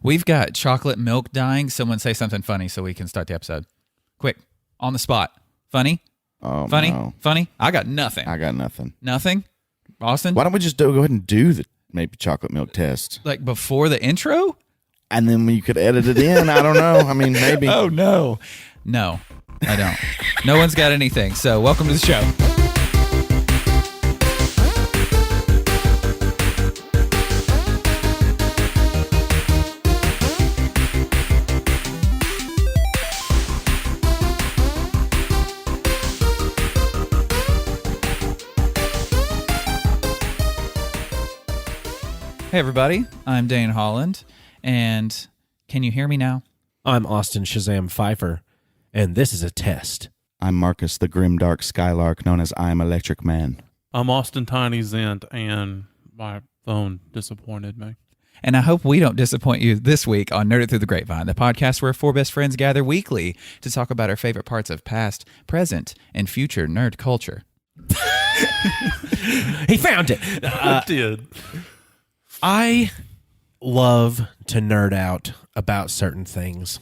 We've got chocolate milk dying. Someone say something funny so we can start the episode. Quick, on the spot. Funny? Oh, funny? no. Funny? I got nothing. Nothing? Austin? Why don't we just go ahead and do the maybe chocolate milk test? Like before the intro? And then you could edit it in. I don't know. I mean, maybe. Oh, no. No, I don't. No one's got anything. So welcome to the show. Hey, everybody. I'm Dane Holland, and can you hear me now? I'm Austin Shazam Pfeiffer, and this is a test. I'm Marcus, the Grimdark Skylark, known as I'm Electric Man. I'm Austin Tiny Zent, and my phone disappointed me. And I hope we don't disappoint you this week on Nerd It Through the Grapevine, the podcast where four best friends gather weekly to talk about our favorite parts of past, present, and future nerd culture. He found it. I did. I love to nerd out about certain things,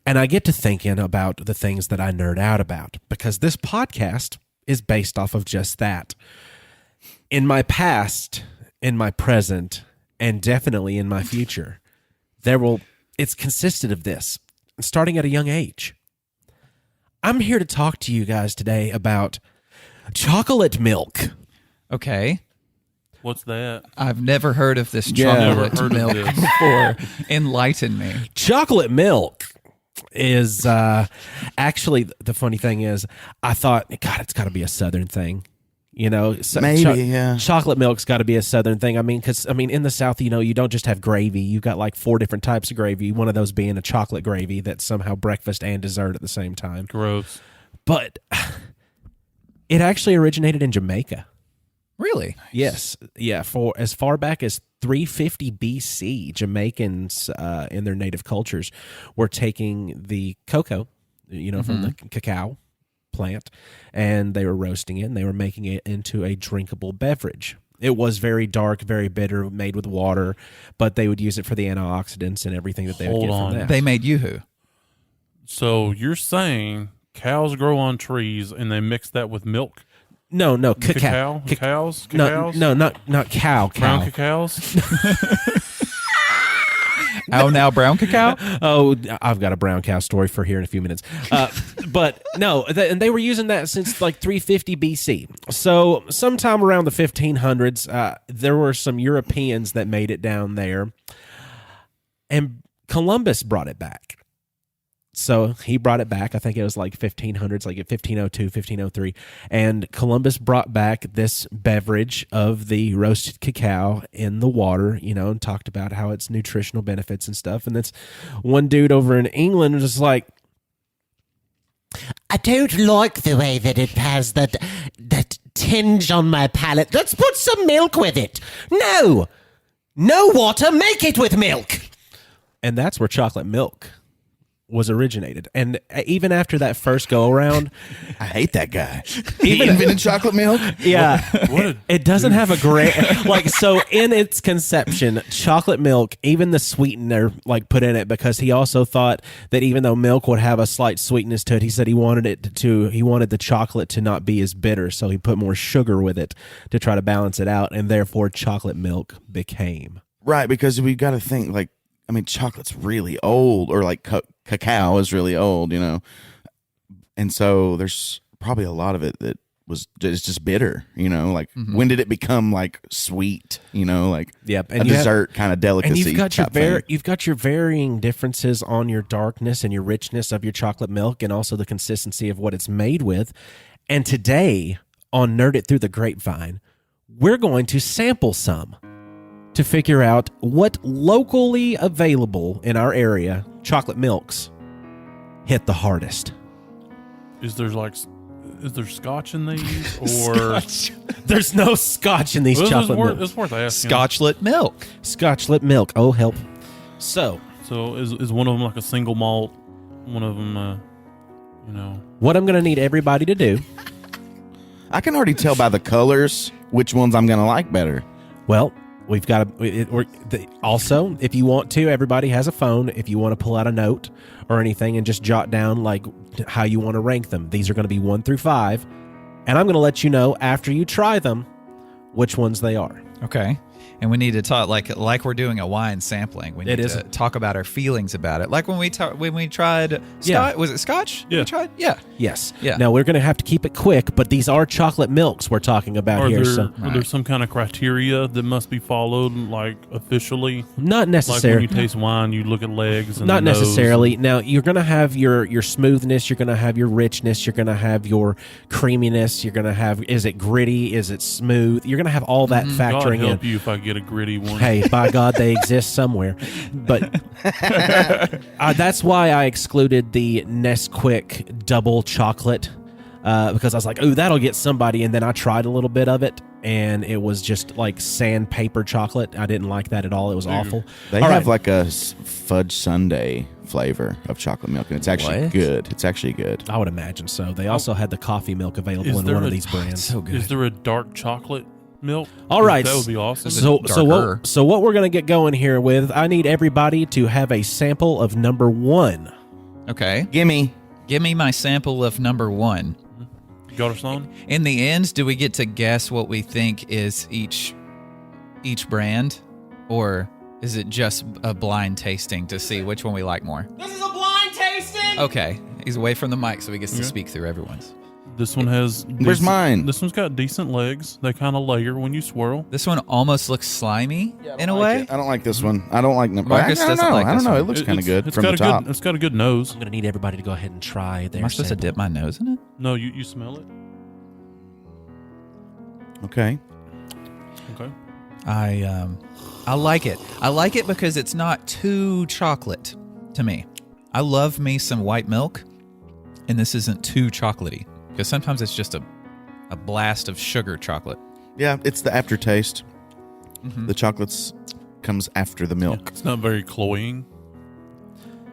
and I get to thinking about the things that I nerd out about because this podcast is based off of just that. In my past, in my present, and definitely in my future, it's consisted of this, starting at a young age. I'm here to talk to you guys today about chocolate milk. Okay. What's that? I've never heard of this Never chocolate heard of milk this. before. Enlighten me. Chocolate milk is actually, the funny thing is, I thought, God, it's got to be a Southern thing. You know, Maybe, yeah. Chocolate milk's got to be a Southern thing. I mean, because in the South, you know, you don't just have gravy. You've got like 4 different types of gravy. One of those being a chocolate gravy that's somehow breakfast and dessert at the same time. Gross. But it actually originated in Jamaica. Really? Yes. Yeah. For as far back as 350 BC, Jamaicans in their native cultures were taking the cocoa, from the cacao plant, and they were roasting it and they were making it into a drinkable beverage. It was very dark, very bitter, made with water, but they would use it for the antioxidants and everything that they would get from that. They made yoo-hoo. So you're saying cows grow on trees and they mix that with milk? No, Cacao? Cows? No, not cow. Brown cacaos? Oh, now brown cacao? Oh, I've got a brown cow story for here in a few minutes. But no, and they were using that since like 350 BC. So sometime around the 1500s, there were some Europeans that made it down there, and Columbus brought it back. So he brought it back. I think it was like 1500s, like 1502, 1503. And Columbus brought back this beverage of the roasted cacao in the water, and talked about how its nutritional benefits and stuff. And this one dude over in England was just like, I don't like the way that it has that tinge on my palate. Let's put some milk with it. No water, make it with milk. And that's where chocolate milk was originated. And even after that first go around, I hate that guy. Even He invented chocolate milk? yeah, it doesn't have a great so in its conception, chocolate milk, even the sweetener put in it, because he also thought that even though milk would have a slight sweetness to it, he said he wanted the chocolate to not be as bitter, so he put more sugar with it to try to balance it out, and therefore chocolate milk became. Right, because we got to think, chocolate's really old, or cacao is really old, and so there's probably a lot of it that is just bitter, when did it become sweet, Yep, and a dessert kind of delicacy. And you've got your varying differences on your darkness and your richness of your chocolate milk, and also the consistency of what it's made with. And today on Nerd It Through the Grapevine, we're going to sample some to figure out what locally available in our area chocolate milks hit the hardest. Is there scotch in these? Or There's no scotch in these chocolate milks. It's worth asking. Scotchlet milk. Scotchlet milk. Oh, help. So is one of them like a single malt? One of them, what I'm going to need everybody to do. I can already tell by the colors which ones I'm going to like better. Well, We've got also, if you want to, everybody has a phone. If you want to pull out a note or anything and just jot down like how you want to rank them, these are going to be 1 through 5, and I'm going to let you know after you try them which ones they are. Okay. And we need to talk like we're doing a wine sampling. We need to talk about our feelings about it. Like when we tried Scotch, was it Scotch? Yeah. We tried? Yeah. Yes. Yeah. Now we're going to have to keep it quick, but these are chocolate milks we're talking about here. Are there some kind of criteria that must be followed, like officially? Not Like necessarily. when you taste wine, you look at legs and Not the nose necessarily. Now you're going to have your smoothness. You're going to have your richness. You're going to have your creaminess. You're going to have, is it gritty? Is it smooth? You're going to have all that God factoring help in. you if I get a gritty one. Hey, by God, they exist somewhere. But that's why I excluded the Nesquik double chocolate because I was like, "Ooh, that'll get somebody." And then I tried a little bit of it, and it was just like sandpaper chocolate. I didn't like that at all. It was awful. They All have right. like a fudge sundae flavor of chocolate milk, and it's actually What? good. It's actually good. I would imagine so. They also had the coffee milk available in there one of a- these brands. So good. Is there a dark chocolate milk? All right. That would be awesome. Darker. So what we're going to get going here with, I need everybody to have a sample of number 1. Okay. Gimme. Give me my sample of number 1. Got us on? In the end, do we get to guess what we think is each brand, or is it just a blind tasting to see which one we like more? This is a blind tasting! Okay, he's away from the mic, so he gets to speak through everyone's. This one has. Where's mine? This one's got decent legs. They kind of layer when you swirl. This one almost looks slimy in a like way. it. I don't like this one. I don't like number. Marcus I don't doesn't know. like I don't this know. one. It looks kind of good It's from got the a top. Good, it's got a good nose. I'm going to need everybody to go ahead and try their Am I supposed to sample. dip my nose in it? No, you smell it. Okay. Okay. I like it. I like it because it's not too chocolate to me. I love me some white milk, and this isn't too chocolatey because sometimes it's just a blast of sugar chocolate. Yeah, it's the aftertaste. Mm-hmm. The chocolates comes after the milk. It's not very cloying.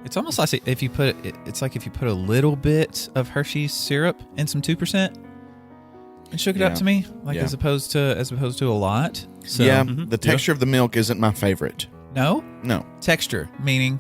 It's almost like if you put it's like if you put a little bit of Hershey's syrup in some 2% and shook it up Yeah. to me, like Yeah. as opposed to a lot. So, yeah, Mhm. the texture of the milk isn't my favorite. No No, texture, meaning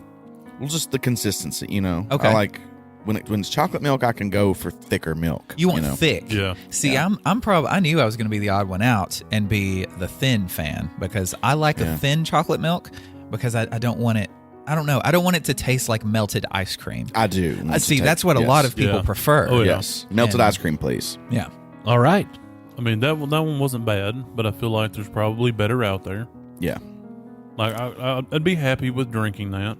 well, just the consistency. You know, Okay. I like when it's chocolate milk. I can go for thicker milk. you want know? thick. Yeah. See, Yeah. I'm probably I knew I was going to be the odd one out and be the thin fan because I like a Yeah. thin chocolate milk because I don't want it. I don't know. I don't want it to taste like melted ice cream. I do. I see. That's what a lot of people Yeah. prefer. Oh, yeah. Yes, melted And- ice cream, please. Yeah. All right. I mean, that one wasn't bad, but I feel like there's probably better out there. Yeah. Like, I'd be happy with drinking that.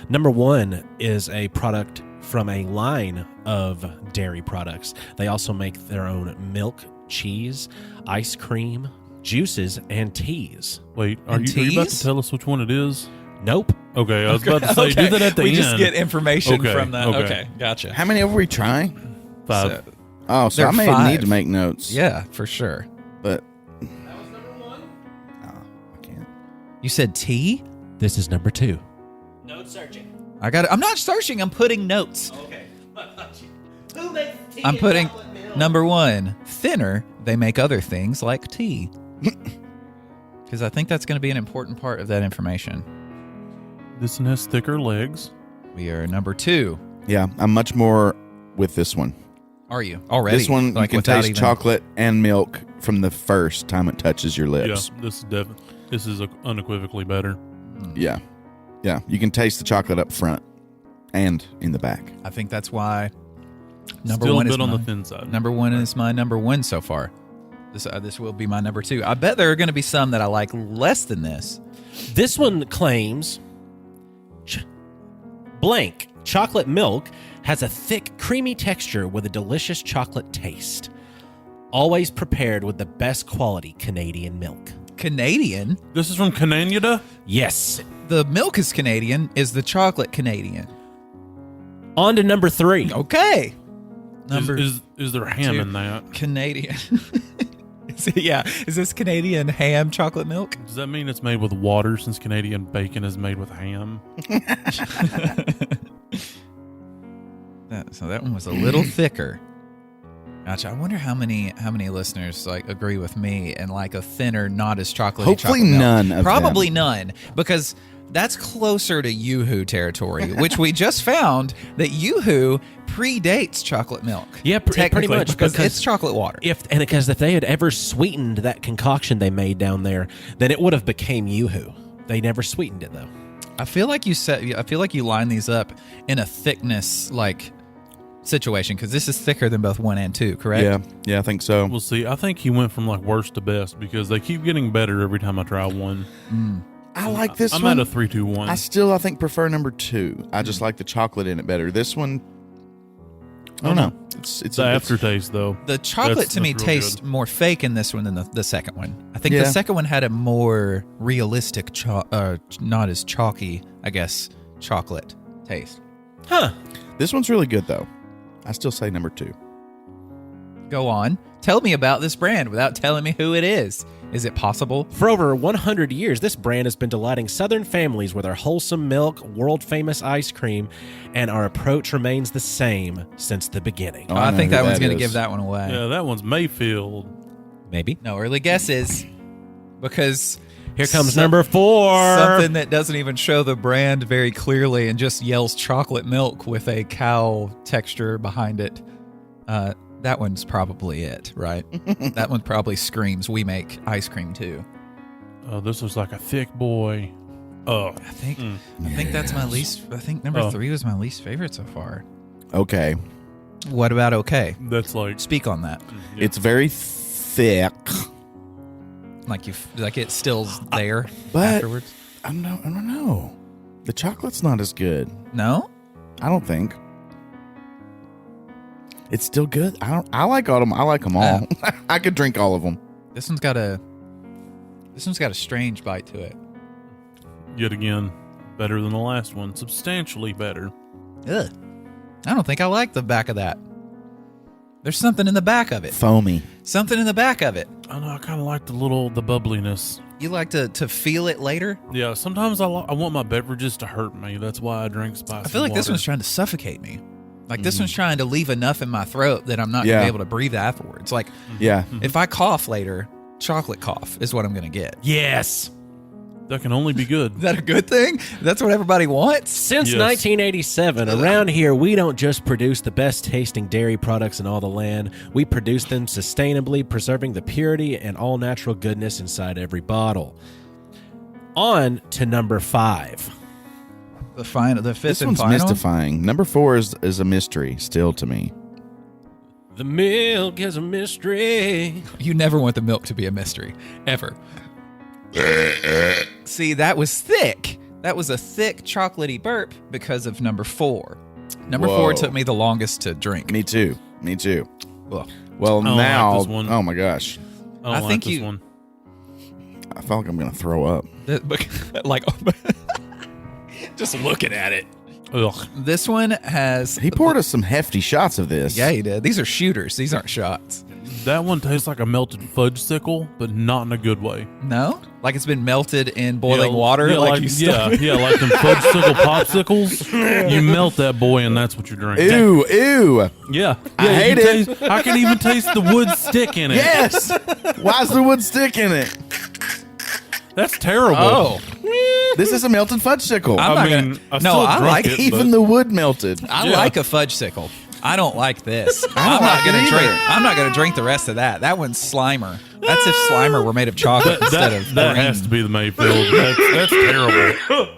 Number 1 is a product from a line of dairy products. They also make their own milk, cheese, ice cream, juices, and teas. Wait, are And you about teas? to tell us which one it is? Nope. Okay, I was about to say, do that at the we end. just get information Okay, from that. okay. Okay, gotcha. How many are we trying? 5. So- Oh, so There I are may 5. need to make notes. yeah, for sure. but That was number 1. I can't. You said tea? This is number 2. Note searching. I got it. I'm not searching. I'm putting notes. Okay. Who makes tea I'm and putting chocolate milk? number 1. Thinner. They make other things like tea. Because I think that's going to be an important part of that information. This one has thicker legs. We are number 2. Yeah, I'm much more with this one. Are you already? This one, Like you can without taste even- chocolate and milk from the first time it touches your lips. Yeah, this is unequivocally better. Yeah. Yeah. You can taste the chocolate up front and in the back. I think that's why number Still 1 a is bit on the my- thin side. Number 1 is my number 1 so far. This will be my number 2. I bet there are going to be some that I like less than this. This one claims blank chocolate milk has a thick, creamy texture with a delicious chocolate taste. Always prepared with the best quality Canadian milk. Canadian? This is from Canada. Yes. The milk is Canadian. Is the chocolate Canadian? On to number 3. Okay. Number Is there ham 2. in that? Canadian. Is this Canadian ham chocolate milk? Does that mean it's made with water since Canadian bacon is made with ham? So that one was a little thicker. Gotcha. I wonder how many listeners like agree with me and like a thinner, not as chocolatey. Hopefully chocolate milk. none of Probably them. none, because that's closer to Yoo-Hoo territory, which we just found that Yoo-Hoo predates chocolate milk. Yeah, pretty technically, much, because because it's chocolate water. Because if they had ever sweetened that concoction they made down there, then it would have became Yoo-Hoo. They never sweetened it though. I feel like you line these up in a thickness like situation, because this is thicker than both 1 and 2, correct? Yeah, I think so. We'll see. I think he went from like worst to best because they keep getting better every time I try one. I like this I'm one. at a 3-2-1. I think prefer number 2. I just like the chocolate in it better. This one, I don't know. It's the aftertaste though. The chocolate That's to me real tastes good. more fake in this one than the second one. I think Yeah. the second one had a more realistic, not as chalky, I guess, chocolate taste. Huh. This one's really good though. I still say number 2. Go on. Tell me about this brand without telling me who it is. Is it possible? For over 100 years, this brand has been delighting Southern families with our wholesome milk, world-famous ice cream, and our approach remains the same since the beginning. Oh, I know think who that one's going to is. give that one away. Yeah, that one's Mayfield. Maybe. No early guesses, because Here comes number 4. something that doesn't even show the brand very clearly and just yells chocolate milk with a cow texture behind it. That one's probably it, right? That one probably screams, we make ice cream too. Oh, this was like a thick boy. Oh, I think that's my least. I think number 3 was my least favorite so far. Okay. What about okay? that's like Speak on that. It's very thick, Like it's still there but- afterwards. I don't know. The chocolate's not as good. No, I don't think. It's still good. I like all of them. I like them all. I could drink all of them. this one's got a strange bite to it. yet again better than the last one, substantially better. Ugh. I don't think I like the back of that. There's something in the back of it. Foamy. Something in the back of it. I know. I kind of like the bubbliness. You like to feel it later? Yeah, sometimes I want my beverages to hurt me. That's why I drink spicy I feel like this water. one's trying to suffocate me. Like this one's trying to leave enough in my throat that I'm not going to be able to breathe afterwards. Like Yeah. if I cough later, chocolate cough is what I'm going to get. Yes. That can only be good. Is that a good thing? That's what everybody wants? Since Yes. 1987, around here, we don't just produce the best tasting dairy products in all the land. We produce them sustainably, preserving the purity and all natural goodness inside every bottle. On to number 5. The fifth This and one's final. mystifying. Number 4 is a mystery still to me. The milk is a mystery. You never want the milk to be a mystery, ever. See, that was thick. That was a thick chocolatey burp because of number 4. Number 4 Whoa. took me the longest to drink. Me too. Ugh. Well, don't like now, this one. oh my gosh, I don't I like think this you- one. I feel like I'm gonna throw up. Like, just looking at it. Ugh. This one has. He poured us some hefty shots of this. Yeah, he did. These are shooters. These aren't shots. That one tastes like a melted fudge sickle, but not in a good way. No, like it's been melted in boiling Yeah, water. Yeah, like you stuck. yeah, like them fudge sickle popsicles. You melt that boy, and that's what you're drinking. Ew. Yeah, I you hate can it. taste- I can even taste the wood stick in it. Yes. Why's the wood stick in it? That's terrible. Oh, This is a melted fudgesicle. I'm I not mean, gonna. I No, still I drank like it, Even but- the wood melted. I Yeah. like a fudge sickle. I don't like this. I don't I'm not like it gonna either. drink. I'm not gonna drink the rest of that. That one's Slimer. That's if Slimer were made of chocolate instead of that green. has to be the Mayfield. That's terrible.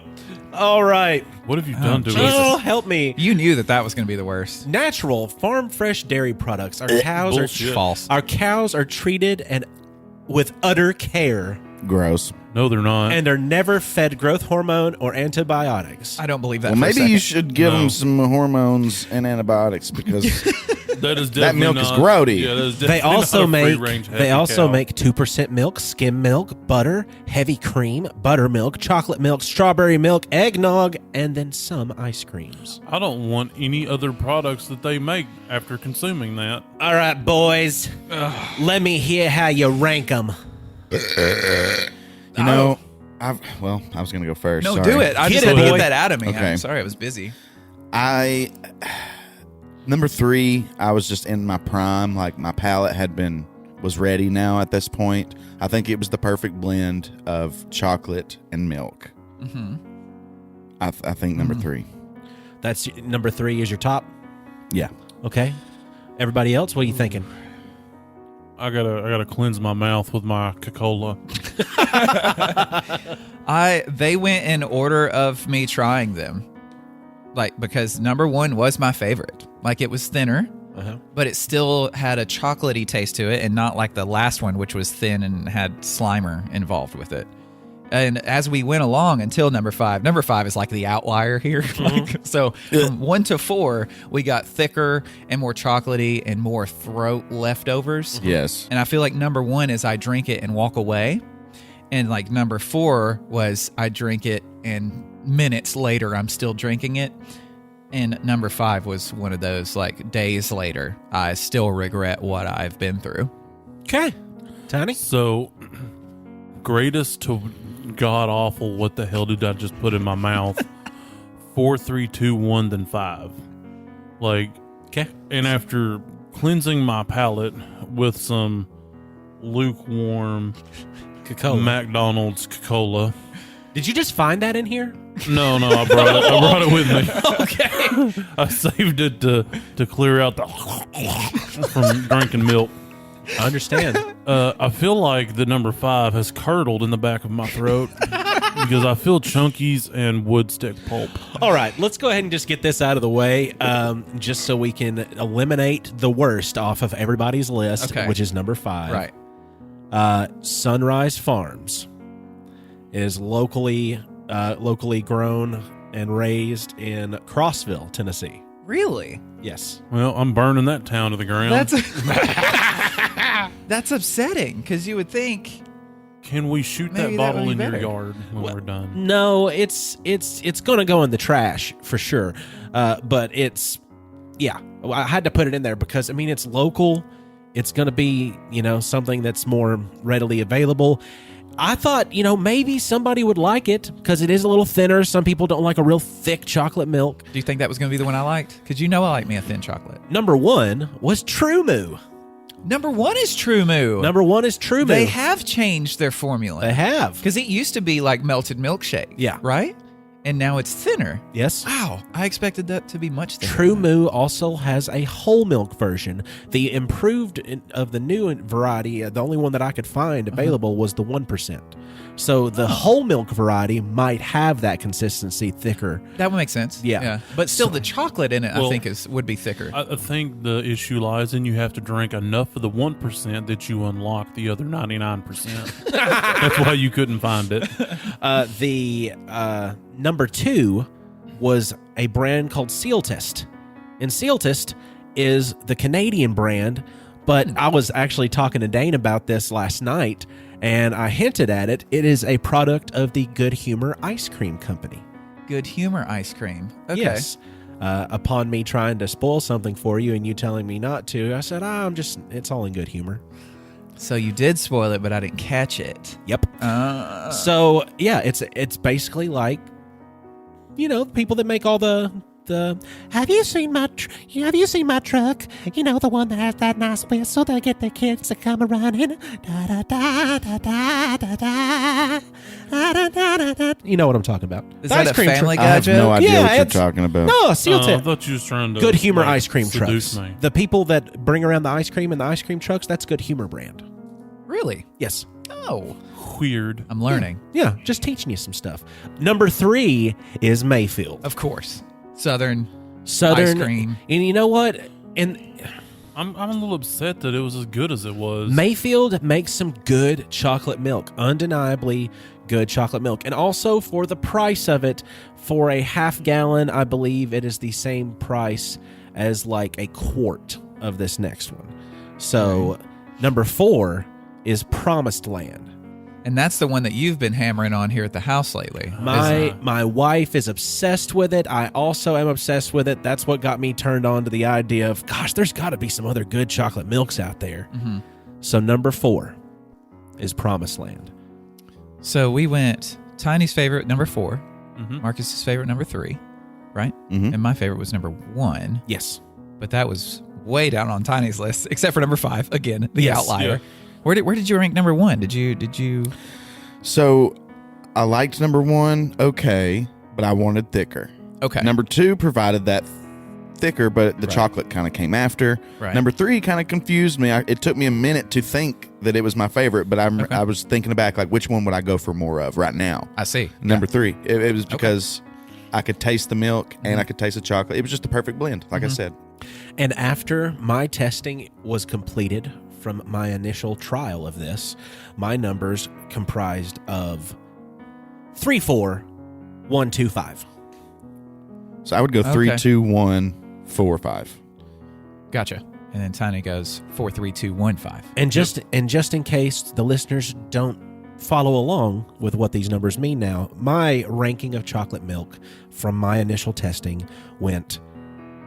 All right. What have you done to Oh, us? help me. You knew that was going to be the worst. Natural, farm fresh dairy products. Our cows Bullshit. False. Our cows are treated and with utter care Gross. No, they're not. and are never fed growth hormone or antibiotics. I don't believe that. Well, for a maybe second. you should give No. them some hormones and antibiotics because that is that definitely milk is not- grody. Yeah, that is They definitely also not a make free-range they happy also cow. make 2% milk, skim milk, butter, heavy cream, buttermilk, chocolate milk, strawberry milk, eggnog, and then some ice creams. I don't want any other products that they make after consuming that. All right, boys. Let me hear how you rank them. You know, I was gonna go first. No, Sorry. do it. I Get just it, had to boy. get that out of me. Okay. I'm sorry, I was busy. Number 3, I was just in my prime. Like my palate was ready now at this point. I think it was the perfect blend of chocolate and milk. Mm-hmm. I think number 3. That's number 3 is your top. Yeah. Okay. Everybody else, what are you thinking? I gotta cleanse my mouth with my Coca-Cola. They went in order of me trying them. Like, because number 1 was my favorite. Like, it was thinner, but it still had a chocolatey taste to it, and not like the last one, which was thin and had Slimer involved with it. And as we went along until number 5 is like the outlier here. So from 1 to 4, we got thicker and more chocolatey and more throat leftovers. Yes. And I feel like number 1 is I drink it and walk away. And like number 4 was I drink it and minutes later I'm still drinking it. And number 5 was one of those like days later I still regret what I've been through. Okay. Tiny? So, greatest to god awful, what the hell did I just put in my mouth? 4, 3, 2, 1, then 5. Like, Okay. and after cleansing my palate with some lukewarm Coca-Cola. McDonald's Coca-Cola. Did you just find that in here? No, I brought it with me. Okay. I saved it to clear out the from drinking milk. I understand. I feel like the number 5 has curdled in the back of my throat because I feel chunkies and wood stick pulp. All right, let's go ahead and just get this out of the way, just so we can eliminate the worst off of everybody's list, Okay. which is number 5. Right. Sunrise Farms is locally grown and raised in Crossville, Tennessee. Really? Yes. Well, I'm burning that town to the ground. That's upsetting because you would think. Can we shoot Maybe that that bottle would in be your better. yard when we're done? No, it's going to go in the trash for sure. But I had to put it in there because I mean it's local. It's going to be, something that's more readily available. I thought, maybe somebody would like it because it is a little thinner. Some people don't like a real thick chocolate milk. Do you think that was going to be the one I liked? Because I like me a thin chocolate. Number 1 was True Moo. Number 1 is True Moo. Number 1 is True Moo. They have changed their formula. They have. Because it used to be like melted milkshake. Yeah. Right? And now it's thinner. Yes. Wow. I expected that to be much thinner. True Moo also has a whole milk version. The improved of the new variety, the only one that I could find available was the 1%. So the whole milk variety might have that consistency thicker. That would make sense. Yeah. But still, the chocolate in it, I Well, think, would be thicker. I think the issue lies in you have to drink enough of the 1% that you unlock the other 99%. That's why you couldn't find it. The number 2 was a brand called Seal Test. And Seal Test is the Canadian brand, but I was actually talking to Dane about this last night, and I hinted at it. It is a product of the Good Humor Ice Cream Company. Good humor ice cream. Okay. Yes. Upon me trying to spoil something for you and you telling me not to, I said, it's all in good humor. So you did spoil it, but I didn't catch it. Yep. So yeah, it's basically like, people that make all the have you seen my truck? The one that has that nice whistle that get the kids to come around and da da da da da da da da da da. You know what I'm talking about? Is The that ice a cream Family truck. I Guy have joke? no idea Yeah, what you're it's- talking about. No, Seal I Tip. thought you was trying to Good Humor like, ice cream seduce trucks. me. The people that bring around the ice cream and the ice cream trucks, that's Good Humor brand. Really? Yes. Oh. Weird. I'm learning. Yeah, just teaching you some stuff. Number 3 is Mayfield. Of course. Southern Southern ice cream. And you know what? And I'm a little upset that it was as good as it was. Mayfield makes some good chocolate milk, undeniably good chocolate milk. And also for the price of it, for a half gallon, I believe it is the same price as like a quart of this next one. So number 4 is Promised Land. And that's the one that you've been hammering on here at the house lately. My wife is obsessed with it. I also am obsessed with it. That's what got me turned on to the idea of, gosh, there's got to be some other good chocolate milks out there. Mm-hmm. So number 4 is Promised Land. So we went Tiny's favorite, number 4. Mhm. Marcus's favorite, number 3. Right? Mhm. And my favorite was number 1. Yes. but that was way down on Tiny's list, except for number 5 again, the Yes. outlier. Yeah. Where did you rank number 1? Did you? So I liked number 1, okay, but I wanted thicker. Okay. Number 2 provided that thicker, but the chocolate kind of came after. Right. Number 3 kind of confused me. It took me a minute to think that it was my favorite, but I was thinking back, like, which one would I go for more of right now? I see. Number 3, it was because I could taste the milk and I could taste the chocolate. It was just the perfect blend, like I said. And after my testing was completed from my initial trial of this, my numbers comprised of 3, 4, 1, 2, 5. So I would go 3, Okay. 2, 1, 4, 5. Gotcha. And then Tiny goes 4, 3, 2, 1, 5. And just in case the listeners don't follow along with what these numbers mean now, my ranking of chocolate milk from my initial testing went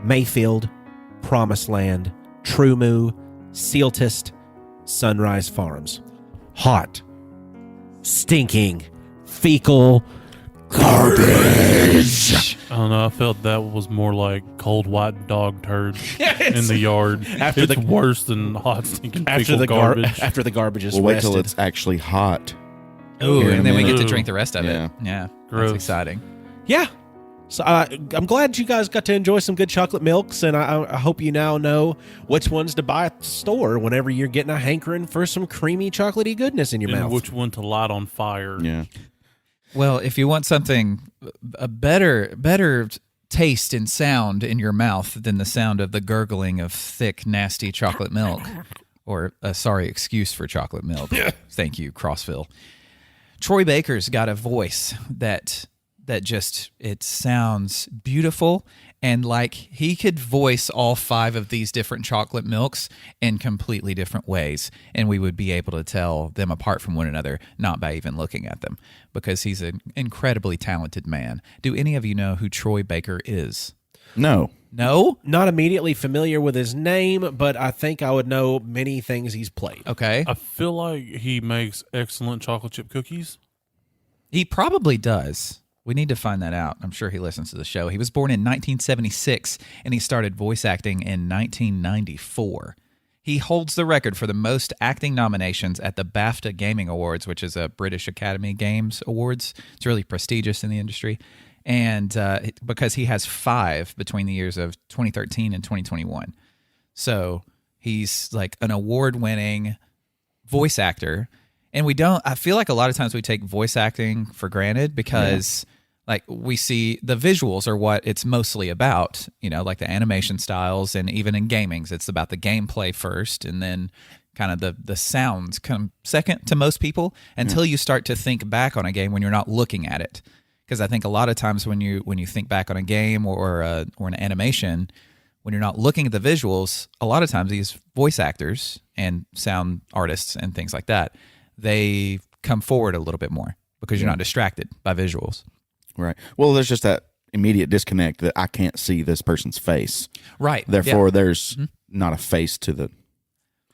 Mayfield, Promised Land, True Moo, Sealtist, Sunrise Farms. Hot, stinking, fecal garbage. I don't know. I felt that was more like cold white dog turd in the yard. After It's the- worse than hot stinking After fecal the garbage. after the garbage is We'll wait till rested. it's actually hot. Ooh, Here in and then a we get to minute. drink the rest of Yeah. it. Yeah. Gross. That's exciting. Yeah. So I'm glad you guys got to enjoy some good chocolate milks, and I hope you now know which ones to buy at the store whenever you're getting a hankering for some creamy chocolatey goodness in your And mouth. which one to light on fire. Yeah. Well, if you want something a better taste and sound in your mouth than the sound of the gurgling of thick, nasty chocolate milk, or a sorry excuse for chocolate milk. Thank you, Crossville. Troy Baker's got a voice that just, it sounds beautiful, and like he could voice all 5 of these different chocolate milks in completely different ways, and we would be able to tell them apart from one another, not by even looking at them, because he's an incredibly talented man. Do any of you know who Troy Baker is? No. No? Not immediately familiar with his name, but I think I would know many things he's played. Okay. I feel like he makes excellent chocolate chip cookies. He probably does. We need to find that out. I'm sure he listens to the show. He was born in 1976, and he started voice acting in 1994. He holds the record for the most acting nominations at the BAFTA Gaming Awards, which is a British Academy Games Awards. It's really prestigious in the industry. And because he has 5 between the years of 2013 and 2021. So he's like an award-winning voice actor. And I feel like a lot of times we take voice acting for granted because like we see the visuals are what it's mostly about, like the animation styles, and even in gamings, it's about the gameplay first, and then kind of the sounds come second to most people until you start to think back on a game when you're not looking at it. Because I think a lot of times when you think back on a game or an animation, when you're not looking at the visuals, a lot of times these voice actors and sound artists and things like that, they come forward a little bit more because you're not distracted by visuals. Right. Well, there's just that immediate disconnect that I can't see this person's face. Right. Therefore, there's not a face to the.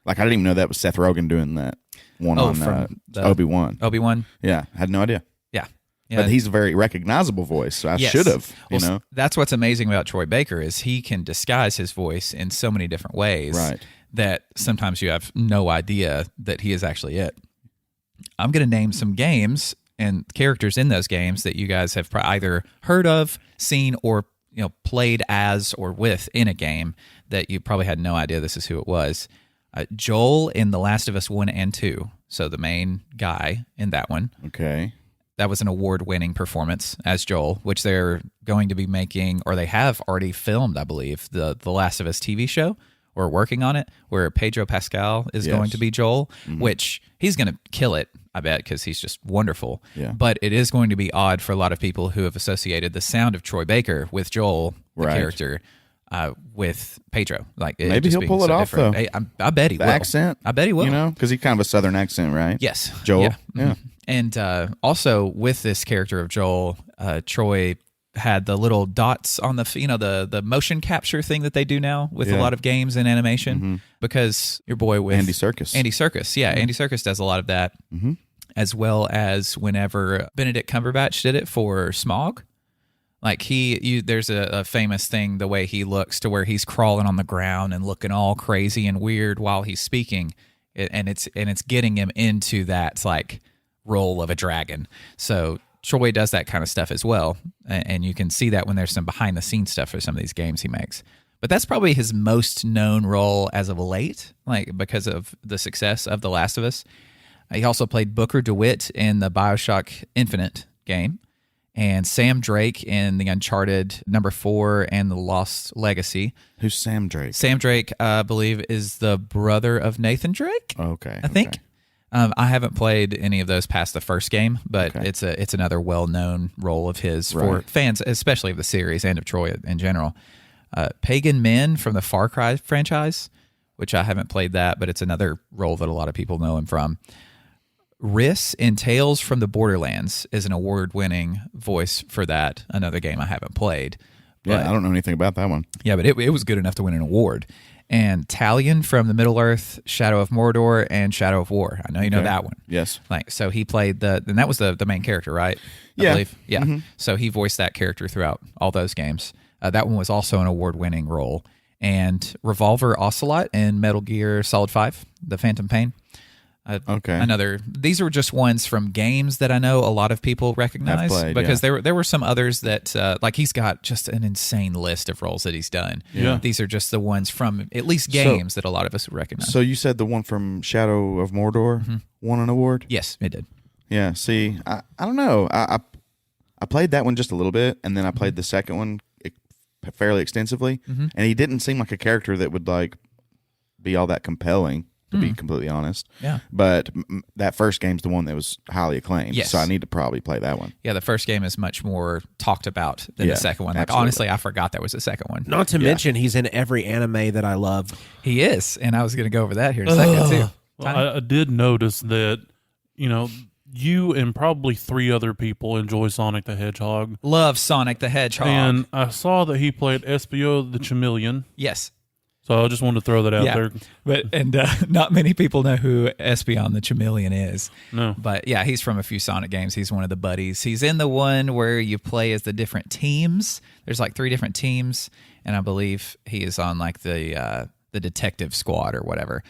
Like, I didn't even know that was Seth Rogen doing that one on from the Obi-Wan. Obi-Wan. Yeah, I had no idea. Yeah. But he's a very recognizable voice, so I Yes. should have, Well, that's what's amazing about Troy Baker is he can disguise his voice in so many different ways Right. that sometimes you have no idea that he is actually it. I'm going to name some games and characters in those games that you guys have either heard of, seen, or played as or with in a game that you probably had no idea this is who it was. Joel in The Last of Us 1 and 2, so the main guy in that one. Okay. That was an award-winning performance as Joel, which they're going to be making, or they have already filmed, I believe, the Last of Us TV show, or working on it, where Pedro Pascal is going to be Joel, which he's going to kill it, I bet, because he's just wonderful. Yeah. But it is going to be odd for a lot of people who have associated the sound of Troy Baker with Joel, the Right. character, with Pedro. Like it'd Maybe just he'll be pull it so off, different. though. I bet he The will. accent. I bet he will. Because he's kind of a Southern accent, right? Yes. Joel. Yeah. Yeah. And also with this character of Joel, Troy had the little dots on the motion capture thing that they do now with a lot of games and animation, because your boy with Andy Serkis. Andy Serkis does a lot of that, as well as whenever Benedict Cumberbatch did it for Smaug. Like there's a famous thing, the way he looks, to where he's crawling on the ground and looking all crazy and weird while he's speaking, and it's getting him into that like role of a dragon. So Troy does that kind of stuff as well, and you can see that when there's some behind the scenes stuff for some of these games he makes. But that's probably his most known role as of late, like because of the success of The Last of Us. He also played Booker DeWitt in the BioShock Infinite game, and Sam Drake in the Uncharted #4 and the Lost Legacy. Who's Sam Drake? Sam Drake, I believe, is the brother of Nathan Drake. Okay. I think. I haven't played any of those past the first game, but it's another well-known role of his for fans, especially of the series and of Troy in general. Pagan Min from the Far Cry franchise, which I haven't played that, but it's another role that a lot of people know him from. Riss in Tales from the Borderlands is an award-winning voice for that, another game I haven't played. Yeah, I don't know anything about that one. Yeah, but it was good enough to win an award. And Talion from the Middle-earth, Shadow of Mordor, and Shadow of War. I know you know that one. Yes. Like, so he played and that was the main character, right? I believe. Yeah. So he voiced that character throughout all those games. That one was also an award-winning role. And Revolver Ocelot in Metal Gear Solid 5, The Phantom Pain. These are just ones from games that I know a lot of people recognize, because there were some others that like he's got just an insane list of roles that he's done. Yeah. These are just the ones from at least games that a lot of us would recognize. So you said the one from Shadow of Mordor won an award? Yes, it did. Yeah. See, I don't know. I played that one just a little bit, and then I played the second one fairly extensively, and he didn't seem like a character that would like be all that compelling, to be completely honest. Yeah. But that first game's the one that was highly acclaimed. Yes. So I need to probably play that one. Yeah, the first game is much more talked about than the second one. Like, absolutely. honestly, I forgot there was a second one. Not to mention, he's in every anime that I love. He is, and I was going to go over that here in a second, too. Well, I did notice that, you and probably 3 other people enjoy Sonic the Hedgehog. Love Sonic the Hedgehog. And I saw that he played Espio the Chameleon. Yes. So I just wanted to throw that out there. But not many people know who Espion the Chameleon is. No. But yeah, he's from a few Sonic games. He's one of the buddies. He's in the one where you play as the different teams. There's like 3 different teams, and I believe he is on like the detective squad or whatever.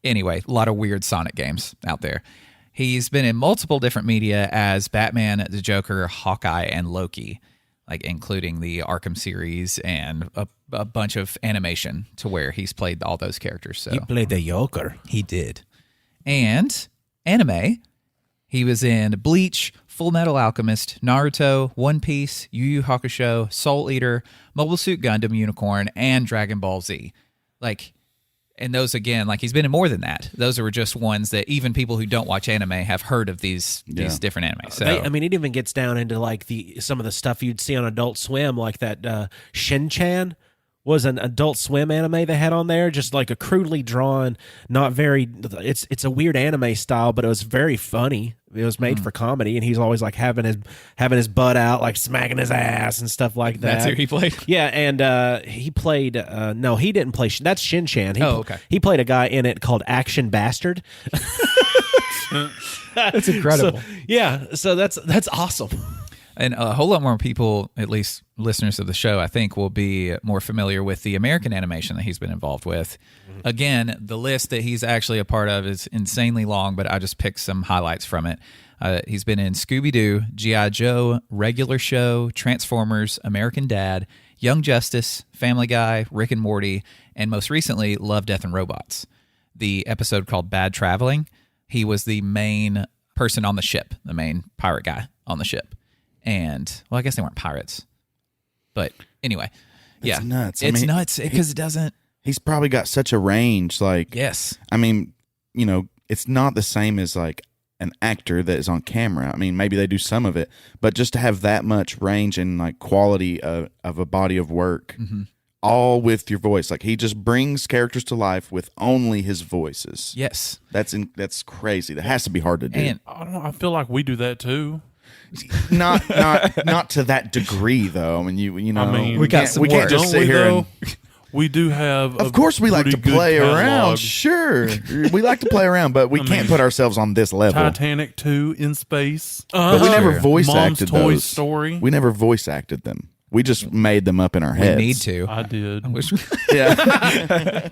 Anyway, a lot of weird Sonic games out there. He's been in multiple different media as Batman, the Joker, Hawkeye, and Loki, like including the Arkham series and a bunch of animation, to where he's played all those characters. So He played the Joker. he did. And anime, he was in Bleach, Full Metal Alchemist, Naruto, One Piece, Yu Yu Hakusho, Soul Eater, Mobile Suit Gundam Unicorn, and Dragon Ball Z. Like, and those, again, like, he's been in more than that. Those are just ones that even people who don't watch anime have heard of these different animes. So It even gets down into like some of the stuff you'd see on Adult Swim, like that Shin-Chan was an Adult Swim anime they had on there, just like a crudely drawn, not very. It's a weird anime style, but it was very funny. It was made for comedy, and he's always like having his butt out, like smacking his ass and stuff like that. that's who he played? Yeah, and he played. No, he didn't play. That's Shin-Chan. Okay. He played a guy in it called Action Bastard. That's incredible. So that's awesome. And a whole lot more people, at least listeners of the show, I think, will be more familiar with the American animation that he's been involved with. Again, the list that he's actually a part of is insanely long, but I just picked some highlights from it. He's been in Scooby-Doo, G.I. Joe, Regular Show, Transformers, American Dad, Young Justice, Family Guy, Rick and Morty, and most recently, Love, Death, and Robots. The episode called Bad Traveling, he was the main person on the ship, the main pirate guy on the ship. And, well, I guess they weren't pirates. But anyway, It's nuts. It's nuts because it doesn't. He's probably got such a range. Like, Yes. I mean, it's not the same as like an actor that is on camera. I mean, maybe they do some of it, but just to have that much range and like quality of a body of work, all with your voice. Like, he just brings characters to life with only his voices. Yes. That's crazy. That has to be hard to do. And I don't know. I feel like we do that too. not to that degree though. I mean, we got some we can't work. just Don't sit we, here though? and. We do have. Of course, we like to play around. Sure, we like to play around, but we can't put ourselves on this level. Titanic 2 in space. But we never voice Mom's acted Toy those. Story. We never voice acted them. We just made them up in our We heads. need to. I did. I wish Yeah.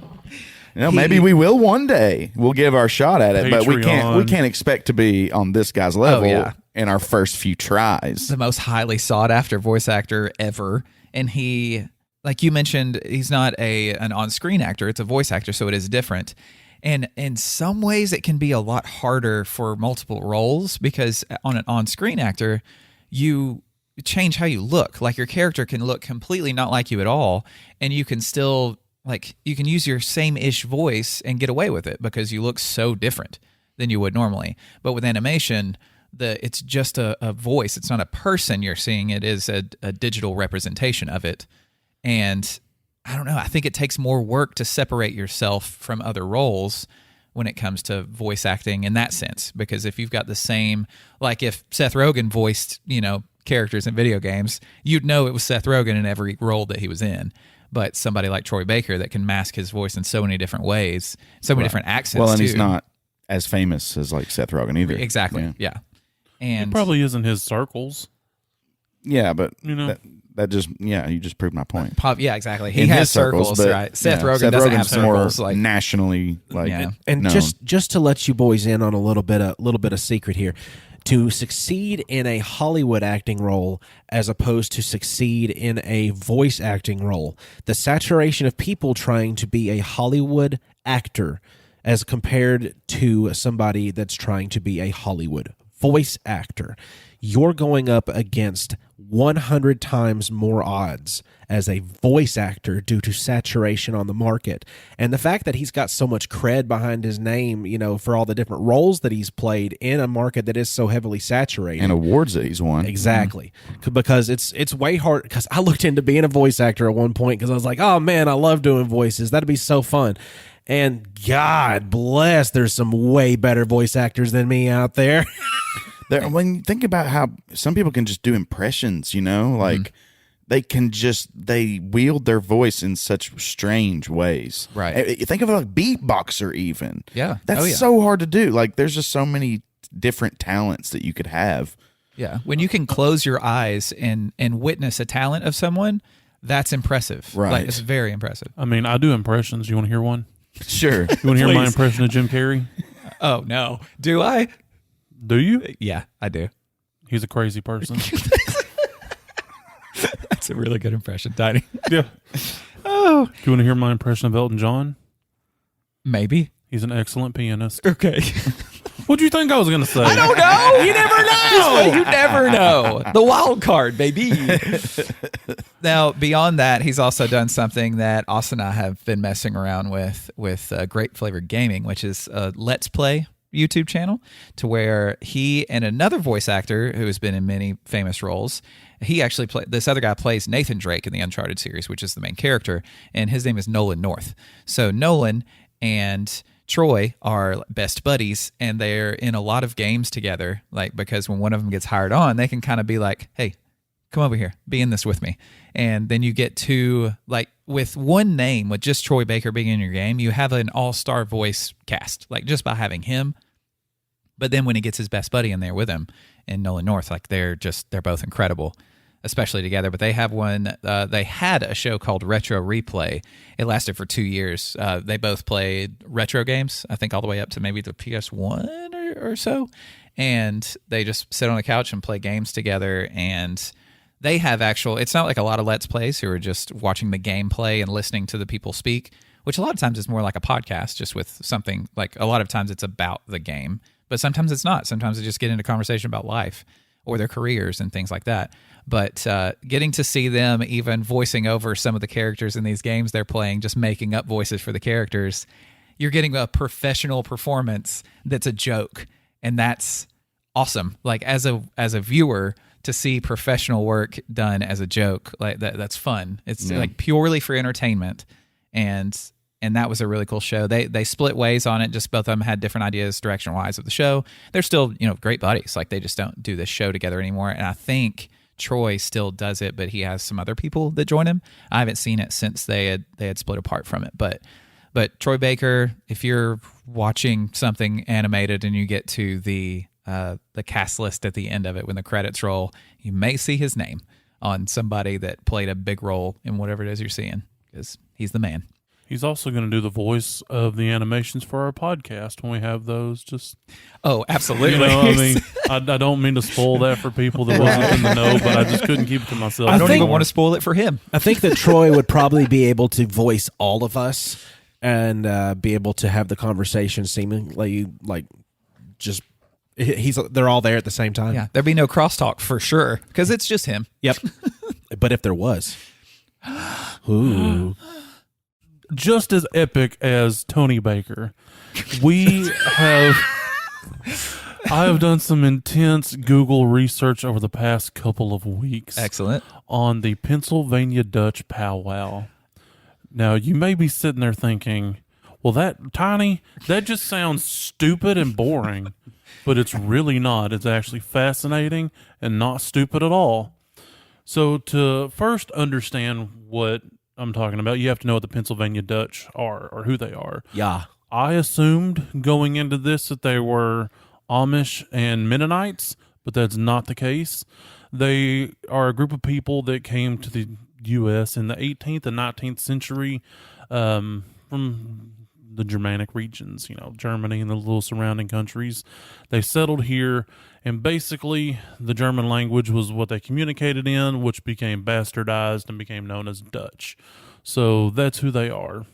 Maybe we will one day. We'll give our shot at it, but we Patreon. can't expect to be on this guy's level yeah. in our first few tries. the most highly sought after voice actor ever. And he, like you mentioned, he's not an on-screen actor. It's a voice actor, so it is different. And in some ways, it can be a lot harder for multiple roles because on an on-screen actor, you change how you look. Like your character can look completely not like you at all, and you can still you can use your same-ish voice and get away with it because you look so different than you would normally. But with animation, it's just a voice. It's not a person you're seeing. It is a digital representation of it. And I don't know. I think it takes more work to separate yourself from other roles when it comes to voice acting in that sense. Because if you've got the same, like if Seth Rogen voiced, characters in video games, you'd know it was Seth Rogen in every role that he was in. But somebody like Troy Baker that can mask his voice in so many different ways, so many different accents. Well, and too. he's not as famous as like Seth Rogen either. Exactly. Yeah. And It probably isn't his circles. Yeah, but know. that just you just proved my point. yeah, exactly. He In has his circles, but, right? Seth yeah, Rogen doesn't have Rogen's more circles. nationally Yeah. And known. just to let you boys in on a little bit of secret here, to succeed in a Hollywood acting role as opposed to succeed in a voice acting role, the saturation of people trying to be a Hollywood actor as compared to somebody that's trying to be a Hollywood voice actor, you're going up against 100 times more odds as a voice actor due to saturation on the market. And the fact that he's got so much cred behind his name, for all the different roles that he's played in a market that is so heavily saturated. and awards that he's won. Exactly. Because it's way hard, because I looked into being a voice actor at one point because I was like, oh man, I love doing voices. That'd be so fun. And God bless, there's some way better voice actors than me out there. When you think about how some people can just do impressions, like they wield their voice in such strange ways. Right. Think of a beatboxer even. Yeah. That's Oh, yeah. so hard to do. Like there's just so many different talents that you could have. Yeah. When you can close your eyes and witness a talent of someone, that's impressive. Right. Like, it's very impressive. I mean, I do impressions. You want to hear one? Sure. You want to hear my Please. impression of Jim Carrey? Oh, no. Do I? Do you? Yeah, I do. He's a crazy person. That's a really good impression, Tiny. Yeah. Oh. Do you want to hear my impression of Elton John? Maybe. He's an excellent pianist. Okay. What do you think I was going to say? I don't know. You never know. You never know. The wild card, baby. Now, beyond that, he's also done something that Austin and I have been messing around with Grape Flavored Gaming, which is a Let's Play YouTube channel, to where he and another voice actor who has been in many famous roles, this other guy plays Nathan Drake in the Uncharted series, which is the main character, and his name is Nolan North. So Nolan and Troy are best buddies, and they're in a lot of games together, because when one of them gets hired on, they can kind of be like, hey, come over here, be in this with me. And then you get to, with one name, with just Troy Baker being in your game, you have an all-star voice cast, just by having him. But then when he gets his best buddy in there with him, and Nolan North, they're both incredible, especially together. But they had a show called Retro Replay. It lasted for 2 years. They both played retro games, I think all the way up to maybe the PS1 or so. And they just sit on a couch and play games together. And they have it's not like a lot of Let's Plays who are just watching the gameplay and listening to the people speak, which a lot of times is more like a podcast, just with something, a lot of times it's about the game. But sometimes it's not. Sometimes they just get into conversation about life or their careers and things like that. But getting to see them even voicing over some of the characters in these games they're playing, just making up voices for the characters, you're getting a professional performance that's a joke. And that's awesome. As a viewer, to see professional work done as a joke, that's fun. It's purely for entertainment. And that was a really cool show. They split ways on it. Just both of them had different ideas direction-wise of the show. They're still, great buddies. They just don't do this show together anymore. And I think Troy still does it, but he has some other people that join him. I haven't seen it since they had split apart from it. But Troy Baker, if you're watching something animated and you get to the cast list at the end of it when the credits roll, you may see his name on somebody that played a big role in whatever it is you're seeing, because he's the man. He's also going to do the voice of the animations for our podcast when we have those. Just Oh, absolutely. you know, I mean, I don't mean to spoil that for people that wasn't in the know, but I just couldn't keep it to myself. I don't think- even want to spoil it for him. I think that Troy would probably be able to voice all of us and be able to have the conversation seemingly like just they're all there at the same time. Yeah, there'd be no crosstalk for sure, because it's just him. Yep. But if there was, ooh, Just as epic as Tony Baker, we have. I have done some intense Google research over the past couple of weeks. Excellent. On the Pennsylvania Dutch Pow Wow. Now, you may be sitting there thinking, well, that just sounds stupid and boring, but it's really not. It's actually fascinating and not stupid at all. So to first understand what I'm talking about, you have to know what the Pennsylvania Dutch are or who they are. yeah. I assumed going into this that they were Amish and Mennonites, but that's not the case. They are a group of people that came to the U.S. in the 18th and 19th century from the Germanic regions, Germany and the little surrounding countries. They settled here, and basically the German language was what they communicated in, which became bastardized and became known as Dutch. So that's who they are.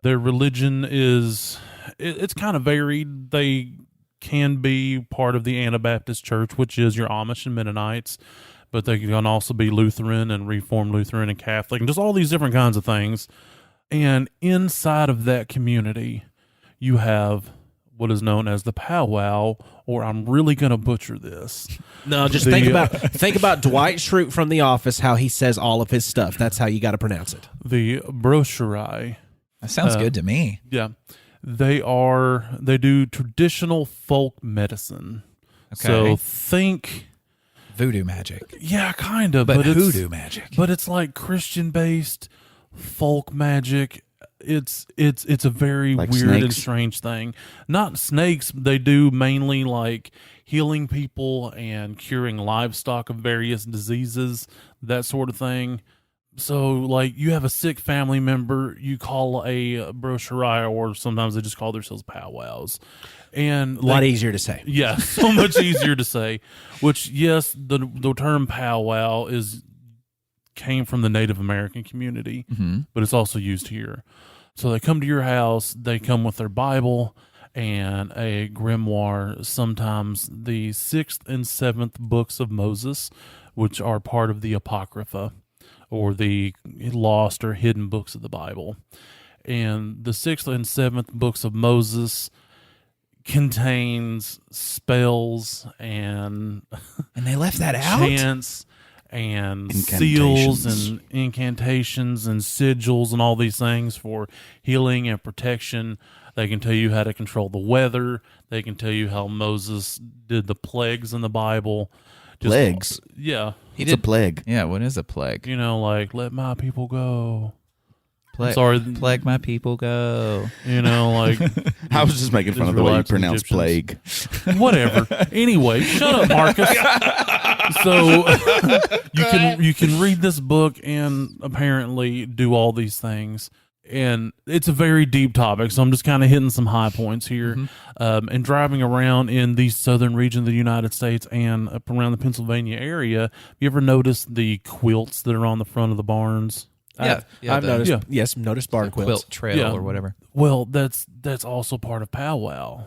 Their religion it's kind of varied. They can be part of the Anabaptist Church, which is your Amish and Mennonites, but they can also be Lutheran and Reformed Lutheran and Catholic and just all these different kinds of things. And inside of that community, you have what is known as the Pow Wow, or I'm really going to butcher this. No, just think about Dwight Schrute from The Office, how he says all of his stuff. That's how you got to pronounce it. The Brocherai. That sounds good to me. Yeah. They do traditional folk medicine. Okay. So think, Voodoo magic. yeah, kind of, But it's hoodoo magic. But it's like Christian-based folk magic. It's a very Like weird and snakes? strange thing. Not snakes. They do mainly like healing people and curing livestock of various diseases, that sort of thing. So, like, you have a sick family member, you call a brocherai, or sometimes they just call themselves powwows. And A lot easier to say. yeah, so much easier to say. Which, yes, the term powwow came from the Native American community, but it's also used here. So they come to your house, they come with their Bible and a grimoire, sometimes the 6th and 7th books of Moses, which are part of the Apocrypha, or the lost or hidden books of the Bible. And the 6th and 7th books of Moses contains spells and they left that out? chants and seals Incantations. and incantations and sigils and all these things for healing and protection. They can tell you how to control the weather. They can tell you how Moses did the plagues in the Bible. Plagues? Yeah. It's a plague. Yeah, what is a plague? Like, let my people go. Plague, Sorry. plague my people go. Like, I was just making fun of the way you Israelites and pronounce Egyptians. plague. whatever. Anyway, shut up, Marcus. So you can read this book and apparently do all these things. And it's a very deep topic, so I'm just kind of hitting some high points here. And driving around in the southern region of the United States and up around the Pennsylvania area, you ever notice the quilts that are on the front of the barns? Yeah, I've noticed. yeah. Yes, noticed barn quilts. Quilt trail Yeah. or whatever. Well, that's also part of Pow Wow.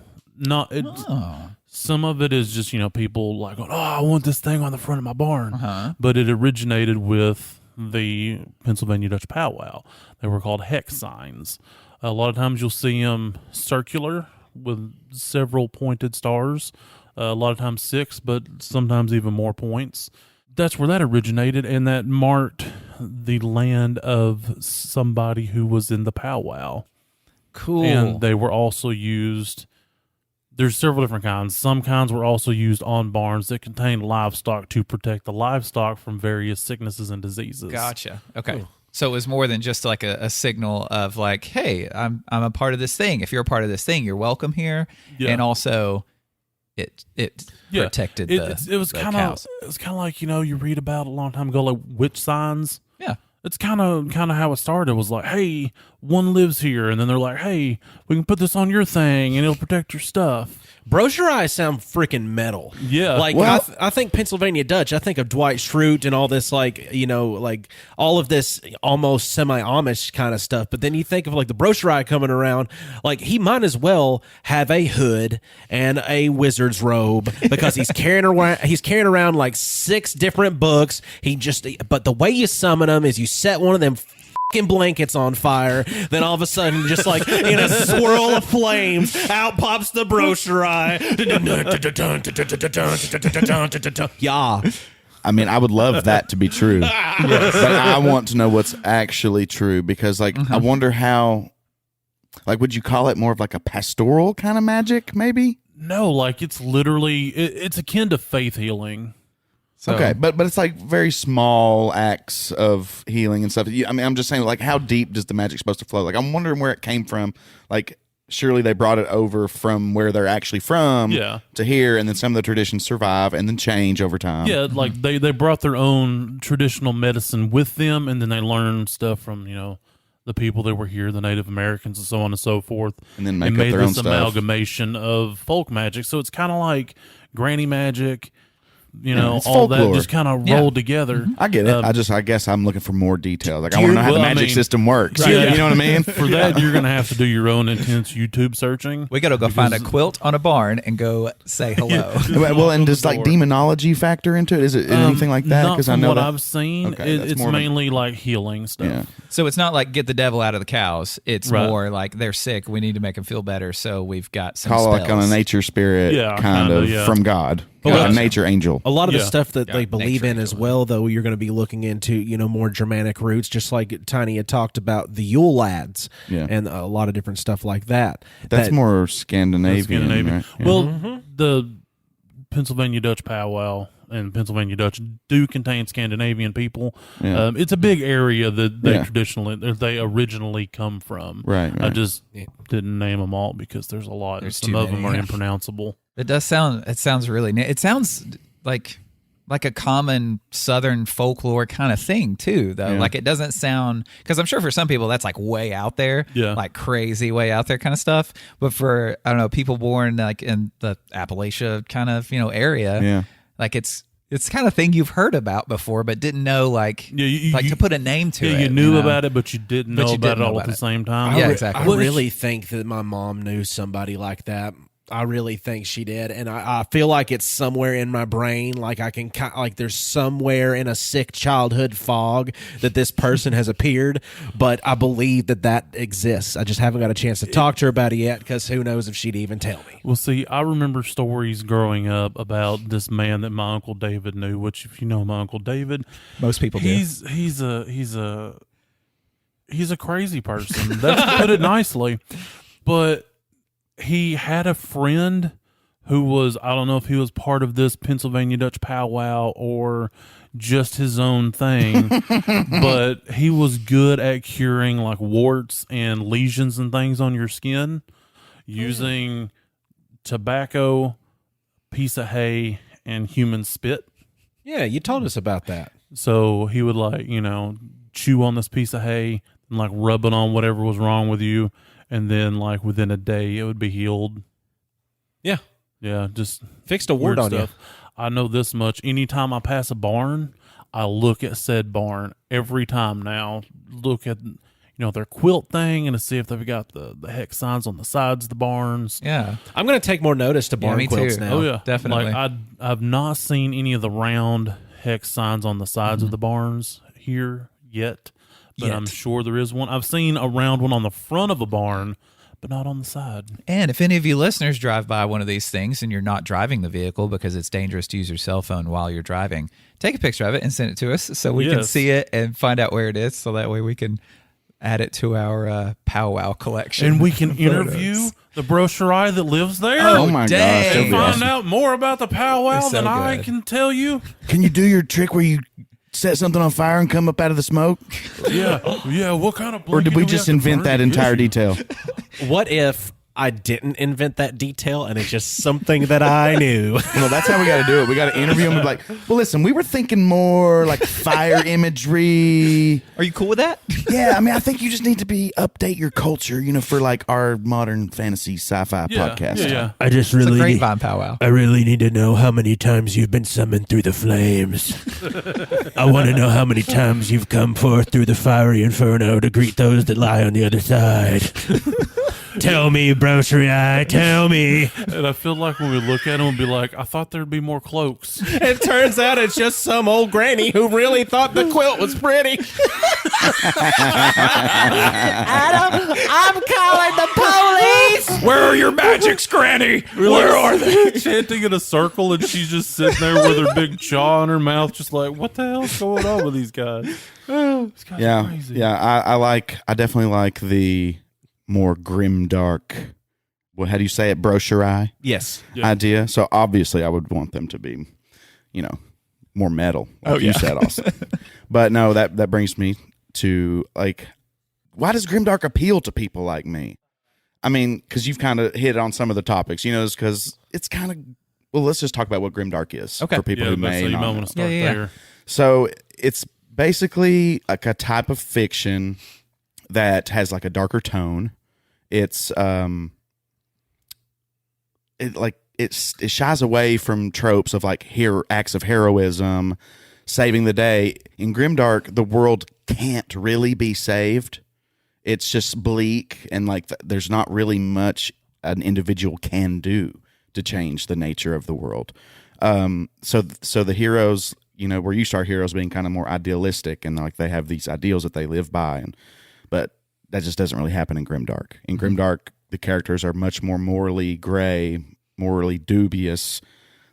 Some of it is just people like, oh, I want this thing on the front of my barn. But it originated with the Pennsylvania Dutch Pow Wow. They were called hex signs. A lot of times you'll see them circular with several pointed stars. A lot of times 6, but sometimes even more points. That's where that originated, and that marked the land of somebody who was in the Pow Wow. Cool. And they were also used. There's several different kinds. Some kinds were also used on barns that contained livestock to protect the livestock from various sicknesses and diseases. Gotcha. Okay. So it was more than just like a signal of like, hey, I'm a part of this thing. If you're a part of this thing, you're welcome here. Yeah. And also, it Yeah. protected It, the it was the kind cows. of it was kind of like you read about a long time ago, like witch signs. Yeah. It's kind of how it started. It was like, hey, one lives here, and then they're like, hey, we can put this on your thing, and it'll protect your stuff. Brochure eyes sound freaking metal. Yeah. Like, Well- I think Pennsylvania Dutch, I think of Dwight Schrute and all this, like, like all of this almost semi-Amish kind of stuff. But then you think of, like, the brochure eye coming around, like, he might as well have a hood and a wizard's robe because he's carrying around like 6 different books. But the way you summon them is you set one of them fucking blankets on fire, then all of a sudden, just like in a swirl of flames, out pops the brochure eye. Yeah. I mean, I would love that to be true, but I want to know what's actually true because, like, I wonder how. Like, would you call it more of like a pastoral kind of magic, maybe? No, like it's literally it's akin to faith healing. So, Okay, but it's like very small acts of healing and stuff. I mean, I'm just saying, like, how deep does the magic supposed to flow? Like, I'm wondering where it came from. Like, surely they brought it over from where they're actually from to here, and then some of the traditions survive and then change over time. Yeah, like they brought their own traditional medicine with them, and then they learned stuff from the people that were here, the Native Americans, and so on and so forth, And then make and up made their own this stuff. amalgamation of folk magic. So it's kind of like granny magic. it's all that folklore. just kind of rolled together. I get it. I guess I'm looking for more details. Like, I want to know how Well, the I magic mean- system works. Right, yeah. You know what I mean? For that, you're going to have to do your own intense YouTube searching. we got to go find a quilt on a barn and go say hello. Well, and does like Door. demonology factor into it? Is it anything like that? Not from I know what that. I've seen. Okay, that's It's more of a- mainly like healing stuff. Yeah. So it's not like get the devil out of the cows. It's Right. more like they're sick. We need to make them feel better. So we've got some Call it like on a spells. nature spirit Yeah, kind kinda, of yeah. from God. Well, Like a nature angel. A lot of the Yeah. stuff that Yeah, they believe nature in as angel. well, though, you're going to be looking into, more Germanic roots, just like Tiny had talked about the Yule lads Yeah. and a lot of different stuff like that. That's That- more Scandinavian. Scandinavian. Right? Yeah. Well, the Pennsylvania Dutch Pow Wow and Pennsylvania Dutch do contain Scandinavian people. Yeah. It's a big area that Yeah. they originally come from. Right, I right. just didn't name them all because there's a lot. There's Some too of them many, are yeah. impronounceable. It does sound. It sounds really. It sounds like a common Southern folklore kind of thing too, though. Yeah. Like it doesn't sound, because I'm sure for some people that's like way out there, Yeah. like crazy way out there kind of stuff. But for I don't know, people born like in the Appalachia kind of area, Yeah. like it's the kind of thing you've heard about before, but didn't know like Yeah, to put a name to Yeah, it. you knew know? about it, but you didn't But know you about didn't it know all at about the it. same time. Yeah, exactly. I really think that my mom knew somebody like that. I really think she did, and I feel like it's somewhere in my brain. Like I can, like there's somewhere in a sick childhood fog that this person has appeared. But I believe that exists. I just haven't got a chance to talk to her about it yet, because who knows if she'd even tell me. Well, see, I remember stories growing up about this man that my Uncle David knew. Which, if you know my Uncle David, Most people do. he's a crazy person. That's to put it nicely. But he had a friend who was, I don't know if he was part of this Pennsylvania Dutch Pow Wow or just his own thing, but he was good at curing like warts and lesions and things on your skin using tobacco, piece of hay, and human spit. Yeah, you told us about that. So he would chew on this piece of hay and like rub it on whatever was wrong with you. And then like within a day it would be healed. Yeah, Yeah, just fixed a weird wart on you. stuff. I know this much. Anytime I pass a barn, I look at said barn every time now. Look at their quilt thing and to see if they've got the hex signs on the sides of the barns. Yeah. I'm going to take more notice to barn me quilts too. now. Oh yeah, definitely. Like I've not seen any of the round hex signs on the sides of the barns here yet. But I'm sure there is one. I've seen a round one on the front of a barn, but not on the side. And if any of you listeners drive by one of these things and you're not driving the vehicle because it's dangerous to use your cell phone while you're driving, take a picture of it and send it to us so we can Yes. see it and find out where it is, so that way we can add it to our Pow Wow collection. And we can interview the brochure that lives there. Oh my dang. gosh. that'd And be find awesome. out more about the Pow Wow It's so than I good. can tell you. Can you do your trick where you set something on fire and come up out of the smoke? Yeah. What kind of Or did blanket we do just have to invent burn that to get entire you? detail? What if I didn't invent that detail, and it's just something that I knew. Well, that's how we got to do it. We got to interview them and be like, well, listen, we were thinking more like fire imagery. Are you cool with that? Yeah, I mean, I think you just need to update your culture, for like our modern fantasy sci-fi podcast. Yeah. I just It's a really Grapevine Pow Wow. I really need to know how many times you've been summoned through the flames. I want to know how many times you've come forth through the fiery inferno to greet those that lie on the other side. Tell me, Brossery Eye, tell me. And I feel like when we look at them, we'll be like, I thought there'd be more cloaks. It turns out it's just some old granny who really thought the quilt was pretty. Adam, I'm calling the police. Where are your magics, Granny? Where are they? Chanting in a circle, and she's just sitting there with her big jaw in her mouth, just like, what the hell's going on with these guys? Oh, these guys are crazy. I definitely like the more grimdark, well, how do you say it, brochure Yes. idea. So obviously I would want them to be, more metal, like you said also. But no, that brings me to, like, why does grimdark appeal to people like me? I mean, because you've kind of hit on some of the topics, it's because it's kind of, well, let's just talk about what grimdark is for people who may you not might know. want to start Yeah. there. So it's basically like a type of fiction that has like a darker tone. It's it shies away from tropes of like acts of heroism, saving the day. In Grimdark, the world can't really be saved. It's just bleak, and like there's not really much an individual can do to change the nature of the world. So the heroes, we're used to our heroes being kind of more idealistic, and like they have these ideals that they live by, but that just doesn't really happen in Grimdark. In Grimdark, the characters are much more morally gray, morally dubious.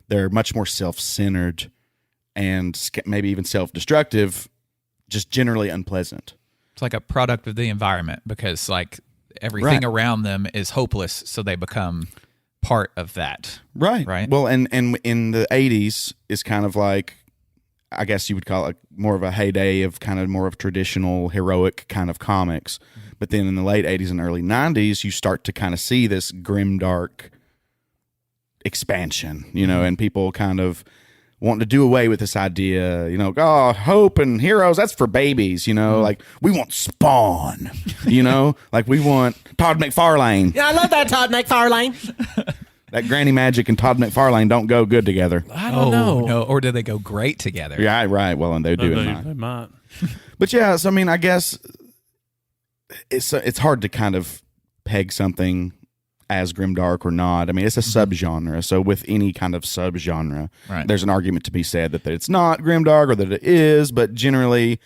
They're much more self-centered and maybe even self-destructive, just generally unpleasant. It's like a product of the environment because like everything around them is hopeless, so they become part of that. Right. Right. Well, and in the 80s is kind of like, I guess you would call it more of a heyday of kind of more of traditional heroic kind of comics. But then in the late 80s and early 90s, you start to kind of see this grimdark expansion, and people kind of wanting to do away with this idea, hope and heroes, that's for babies, like we want Spawn, like we want Todd McFarlane. Yeah, I love that Todd McFarlane. That Granny Magic and Todd McFarlane don't go good together. I don't know. No, or do they go great together? Yeah, right. Well, and they do in mine. They might. But yeah, so I mean, I guess it's hard to kind of peg something as grimdark or not. I mean, it's a subgenre. So with any kind of subgenre, there's an argument to be said that it's not grimdark or that it is. But generally,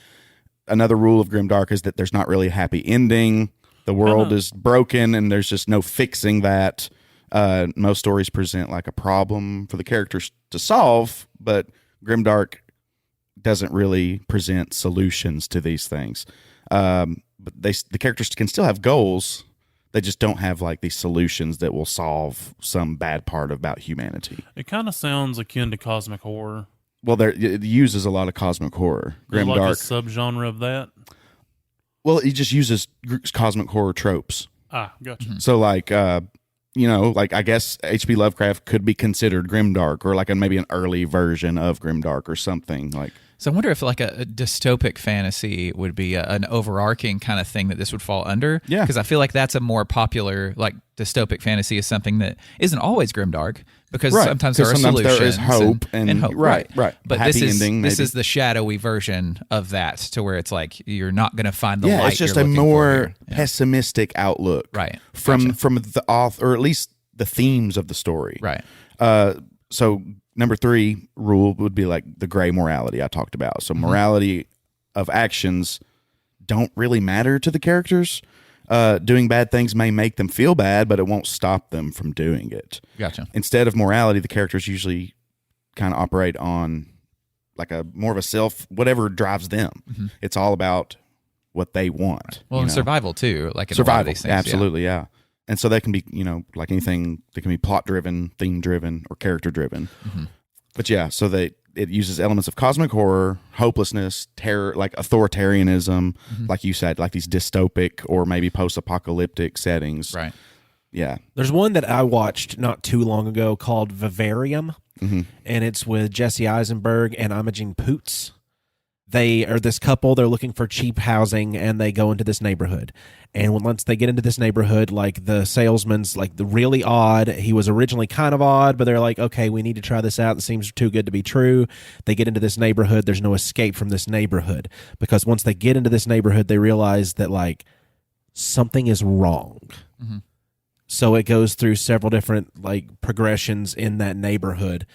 another rule of grimdark is that there's not really a happy ending. The world is broken, and there's just no fixing that. Most stories present like a problem for the characters to solve, but Grimdark doesn't really present solutions to these things. But the characters can still have goals. They just don't have like these solutions that will solve some bad part about humanity. It kind of sounds akin to cosmic horror. Well, it uses a lot of cosmic horror. There's like a Grimdark, subgenre of that. well, it just uses cosmic horror tropes. Ah, gotcha. So like, like I guess H.P. Lovecraft could be considered grimdark, or like maybe an early version of grimdark or something like. So I wonder if like a dystopic fantasy would be an overarching kind of thing that this would fall under. Yeah. Because I feel like that's a more popular, like dystopic fantasy is something that isn't always grimdark because sometimes there are sometimes solutions. there is hope and hope. right. But Happy this ending, this maybe. is the shadowy version of that, to where it's like you're not going to find the Yeah, light. it's just you're a looking for more here. Yeah. pessimistic outlook, Right. From Gotcha. from the author, or at least the themes of the story, Right. So number 3 rule would be like the gray morality I talked about. So morality of actions don't really matter to the characters. Doing bad things may make them feel bad, but it won't stop them from doing it. Gotcha. Instead of morality, the characters usually kind of operate on like a more of a whatever drives them. It's all about what they want. Well, and survival too, like in a lot of Survival, these things. absolutely, yeah. And so they can be, like anything, they can be plot driven, theme driven, or character driven. But yeah, so it uses elements of cosmic horror, hopelessness, terror, like authoritarianism, like you said, like these dystopic or maybe post apocalyptic settings. Right. Yeah. There's one that I watched not too long ago called Vivarium, and it's with Jesse Eisenberg and Imogen Poots. They are this couple. They're looking for cheap housing, and they go into this neighborhood. And once they get into this neighborhood, like the salesman's like the really odd. He was originally kind of odd, but they're like, okay, we need to try this out. It seems too good to be true. They get into this neighborhood. There's no escape from this neighborhood because once they get into this neighborhood, they realize that like something is wrong. So it goes through several different like progressions in that neighborhood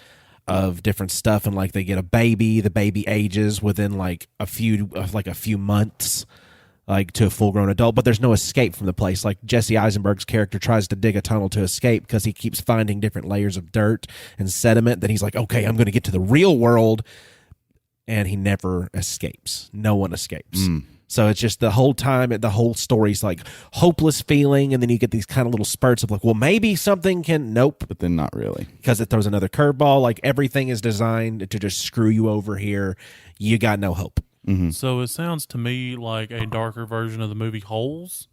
of different stuff, and like they get a baby. The baby ages within like a few months, like to a full grown adult. But there's no escape from the place. Like Jesse Eisenberg's character tries to dig a tunnel to escape because he keeps finding different layers of dirt and sediment. Then he's like, okay, I'm going to get to the real world, and he never escapes. No one escapes. So it's just the whole time, the whole story's like hopeless feeling, and then you get these kind of little spurts of like, well, maybe something can. Nope, But then not really. because it throws another curveball. Like everything is designed to just screw you over here. You got no hope. So it sounds to me like a darker version of the movie Holes.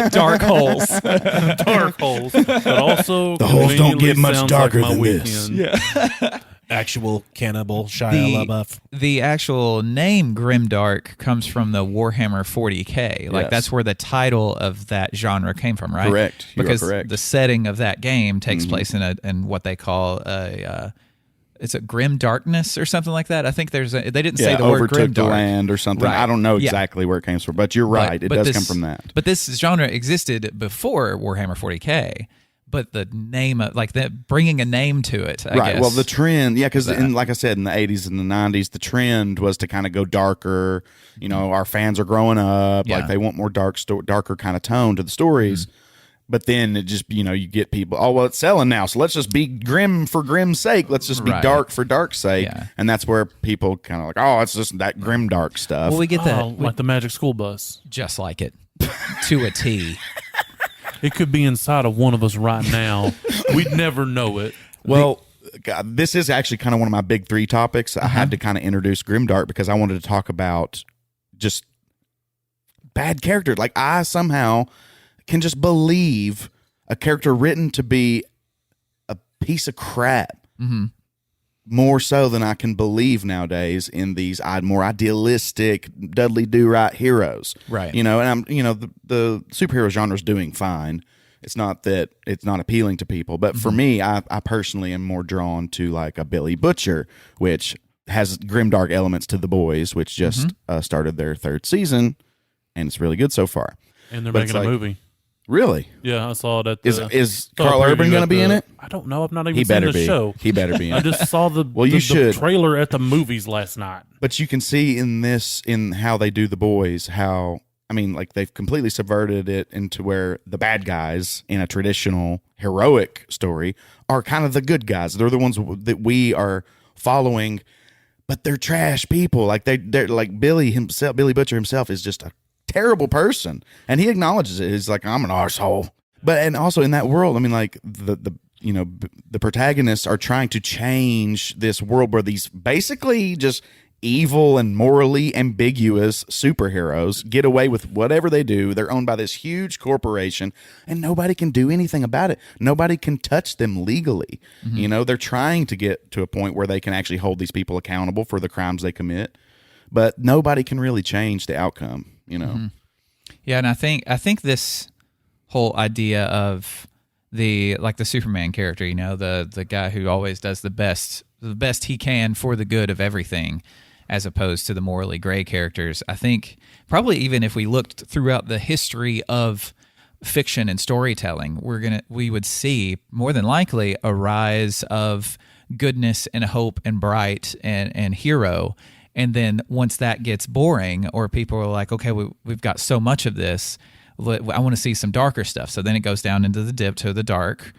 Dark holes. Dark Holes. But also The holes don't get conveniently much sounds darker like my than this. weekend. Actual cannibal Shia LaBeouf. The actual name Grimdark comes from the Warhammer 40K. Like Yes. that's where the title of that genre came from, right? Correct. You are Because correct. the setting of that game takes place in what they call it's a grim darkness or something like that. I think they didn't say the word overtook grim the dark. land or something. Right. I don't know Yeah. exactly where it came from, but you're right. It does come from that. But this genre existed before Warhammer 40K. But the name, like that, bringing a name to it, I Right. guess. Well, the trend, yeah, because like I said, in the 80s and the 90s, the trend was to kind of go darker. You know, our fans are growing up. Yeah. Like they want more darker kind of tone to the stories. But then it just, you get people, oh, well, it's selling now. So let's just be grim for grim's sake. Let's just be Right. dark for dark's sake. Yeah. And that's where people kind of like, oh, it's just that grim dark stuff. well, we get that Oh, like the Magic School Bus. just like it to a T. It could be inside of one of us right now. We'd never know it. Well, God, this is actually kind of one of my big three topics. I had to kind of introduce Grimdark because I wanted to talk about just bad character. Like I somehow can just believe a character written to be a piece of crap more so than I can believe nowadays in these more idealistic Dudley Do-Right heroes. Right. And I'm, the superhero genre is doing fine. It's not that it's not appealing to people, but for me, I personally am more drawn to like a Billy Butcher, which has grimdark elements to The Boys, which just started their third season, and it's really good so far. And they're But it's making a like- movie. Really? Yeah, I saw it at the... Is saw a Carl preview Urban going to at be in the- it? I don't know. I've not even He seen better the be. show. He better be in I it. just saw the, Well, you the should. trailer at the movies last night. But you can see in how they do The Boys, how, I mean, like they've completely subverted it into where the bad guys in a traditional heroic story are kind of the good guys. They're the ones that we are following, but they're trash people. Like they're like Billy Butcher himself is just a terrible person, and he acknowledges it. He's like, I'm an arsehole. But and also in that world, I mean, like the protagonists are trying to change this world where these basically just evil and morally ambiguous superheroes get away with whatever they do. They're owned by this huge corporation, and nobody can do anything about it. Nobody can touch them legally. They're trying to get to a point where they can actually hold these people accountable for the crimes they commit, but nobody can really change the outcome. Yeah, and I think this whole idea of the Superman character, the guy who always does the best he can for the good of everything, as opposed to the morally gray characters. I think probably even if we looked throughout the history of fiction and storytelling, we would see more than likely a rise of goodness and hope and bright and hero. And then once that gets boring, or people are like, okay, we've got so much of this, I want to see some darker stuff. So then it goes down into the dip to the dark,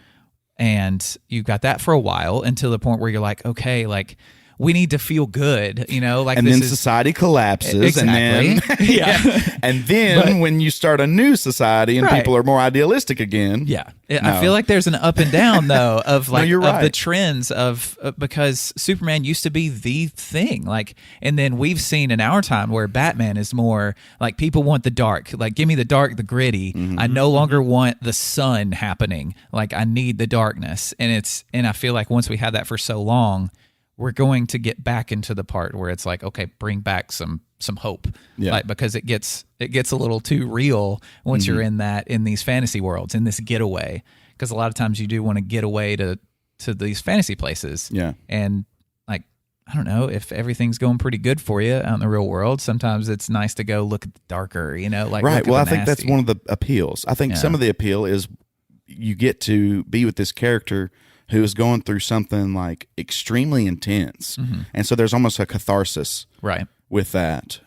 and you've got that for a while until the point where you're like, okay, like we need to feel good, like and this then is society collapses, exactly. and then and then when you start a new society and Right. people are more idealistic again, Yeah. No. I feel like there's an up and down though of like you're of the right. trends of because Superman used to be the thing, like, and then we've seen in our time where Batman is more like people want the dark, like give me the dark, the gritty. I no longer want the sun happening, like I need the darkness, and I feel like once we had that for so long, we're going to get back into the part where it's like, okay, bring back some hope, Yeah. like because it gets a little too real once you're in these fantasy worlds, in this getaway, because a lot of times you do want to get away to these fantasy places, Yeah. and like I don't know, if everything's going pretty good for you out in the real world, sometimes it's nice to go look at the darker, like right. look at Well, I the think that's nasty. one of the appeals. I think Yeah. some of the appeal is you get to be with this character who is going through something like extremely intense, and so there's almost a catharsis right. with that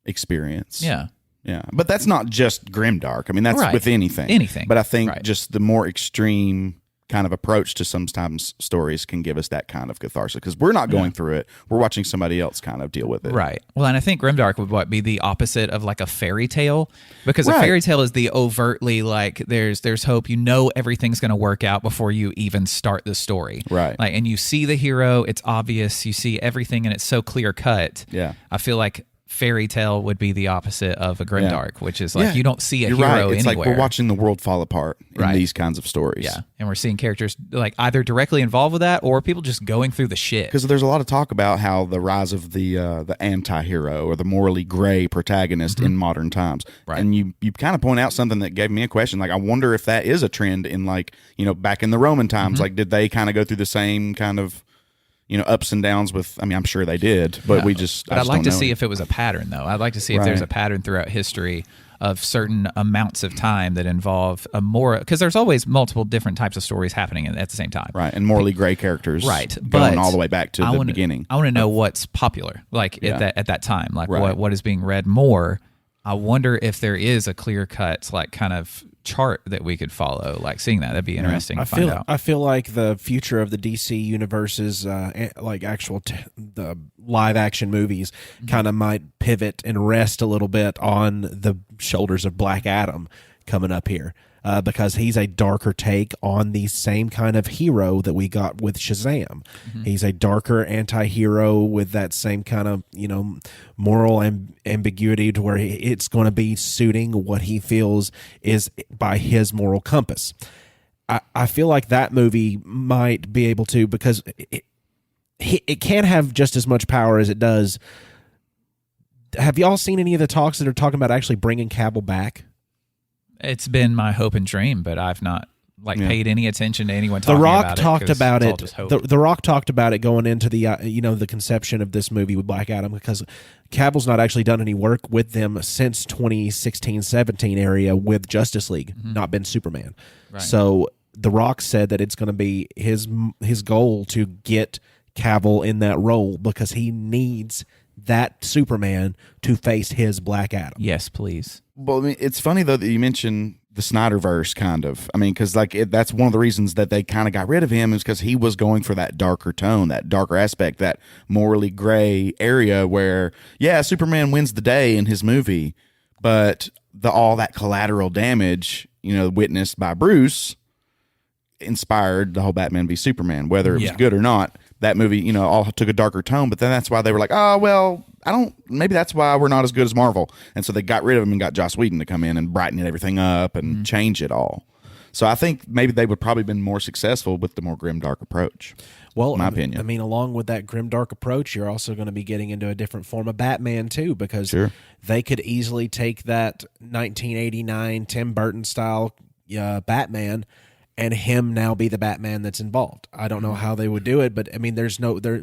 experience. Yeah. Yeah, but that's not just grimdark. I mean, that's Right. with anything. Anything. But I think Right. just the more extreme kind of approach to sometimes stories can give us that kind of catharsis because we're not going through it. We're watching somebody else kind of deal with it. Right. Well, and I think Grimdark would be the opposite of like a fairy tale, because a Right. fairy tale is the overtly like there's hope. Everything's going to work out before you even start the story. Right. Like, and you see the hero, it's obvious. You see everything, and it's so clear cut. Yeah. I feel like fairy tale would be the opposite of a Grimdark, which is like Yeah. you don't see a You're hero right. It's anywhere. like we're watching the world fall apart in Right. these kinds of stories. Yeah, and we're seeing characters like either directly involved with that or people just going through the shit. Because there's a lot of talk about how the rise of the anti-hero or the morally gray protagonist in modern times. Right. And you kind of point out something that gave me a question. Like, I wonder if that is a trend in like, back in the Roman times, like did they kind of go through the same kind of, ups and downs with, I mean, I'm sure they did, but we just, But I I'd just like don't to know. see if it was a pattern, though. I'd like to see if Right. there's a pattern throughout history of certain amounts of time that involve a more, because there's always multiple different types of stories happening at the same time. Right. And morally gray characters. Right, Going but all the way back to I the wanna- beginning. I want to know what's popular, like Yeah. at that time, like Right. what is being read more. I wonder if there is a clear cut, like kind of chart that we could follow, like seeing that'd be interesting to find out. I feel like the future of the DC universe's like actual the live action movies kind of might pivot and rest a little bit on the shoulders of Black Adam coming up here. Because he's a darker take on the same kind of hero that we got with Shazam. He's a darker anti-hero with that same kind of, moral ambiguity to where it's going to be suiting what he feels is by his moral compass. I feel like that movie might be able to, because it can't have just as much power as it does. Have y'all seen any of the talks that are talking about actually bringing Cavill back? It's been my hope and dream, but I've not paid any attention to anyone The talking Rock about talked it. 'Cause about it's all it. just hope. The Rock talked about it going into the the conception of this movie with Black Adam, because Cavill's not actually done any work with them since 2016-17 area with Justice League, not been Superman. Right. So The Rock said that it's going to be his goal to get Cavill in that role because he needs that Superman to face his Black Adam. Yes, please. Well, I mean, it's funny though that you mentioned the Snyderverse, kind of. I mean, because that's one of the reasons that they kind of got rid of him is because he was going for that darker tone, that darker aspect, that morally gray area where, yeah, Superman wins the day in his movie, but all that collateral damage, witnessed by Bruce, inspired the whole Batman v Superman, whether it was good or not. That movie, all took a darker tone, but then that's why they were like, oh, well, maybe that's why we're not as good as Marvel. And so they got rid of him and got Joss Whedon to come in and brighten everything up and change it all. So I think maybe they would probably been more successful with the more grimdark approach. Well, in my opinion. I mean, along with that grimdark approach, you're also going to be getting into a different form of Batman too, because Sure. they could easily take that 1989 Tim Burton style Batman and him now be the Batman that's involved. I don't know how they would do it, but I mean, their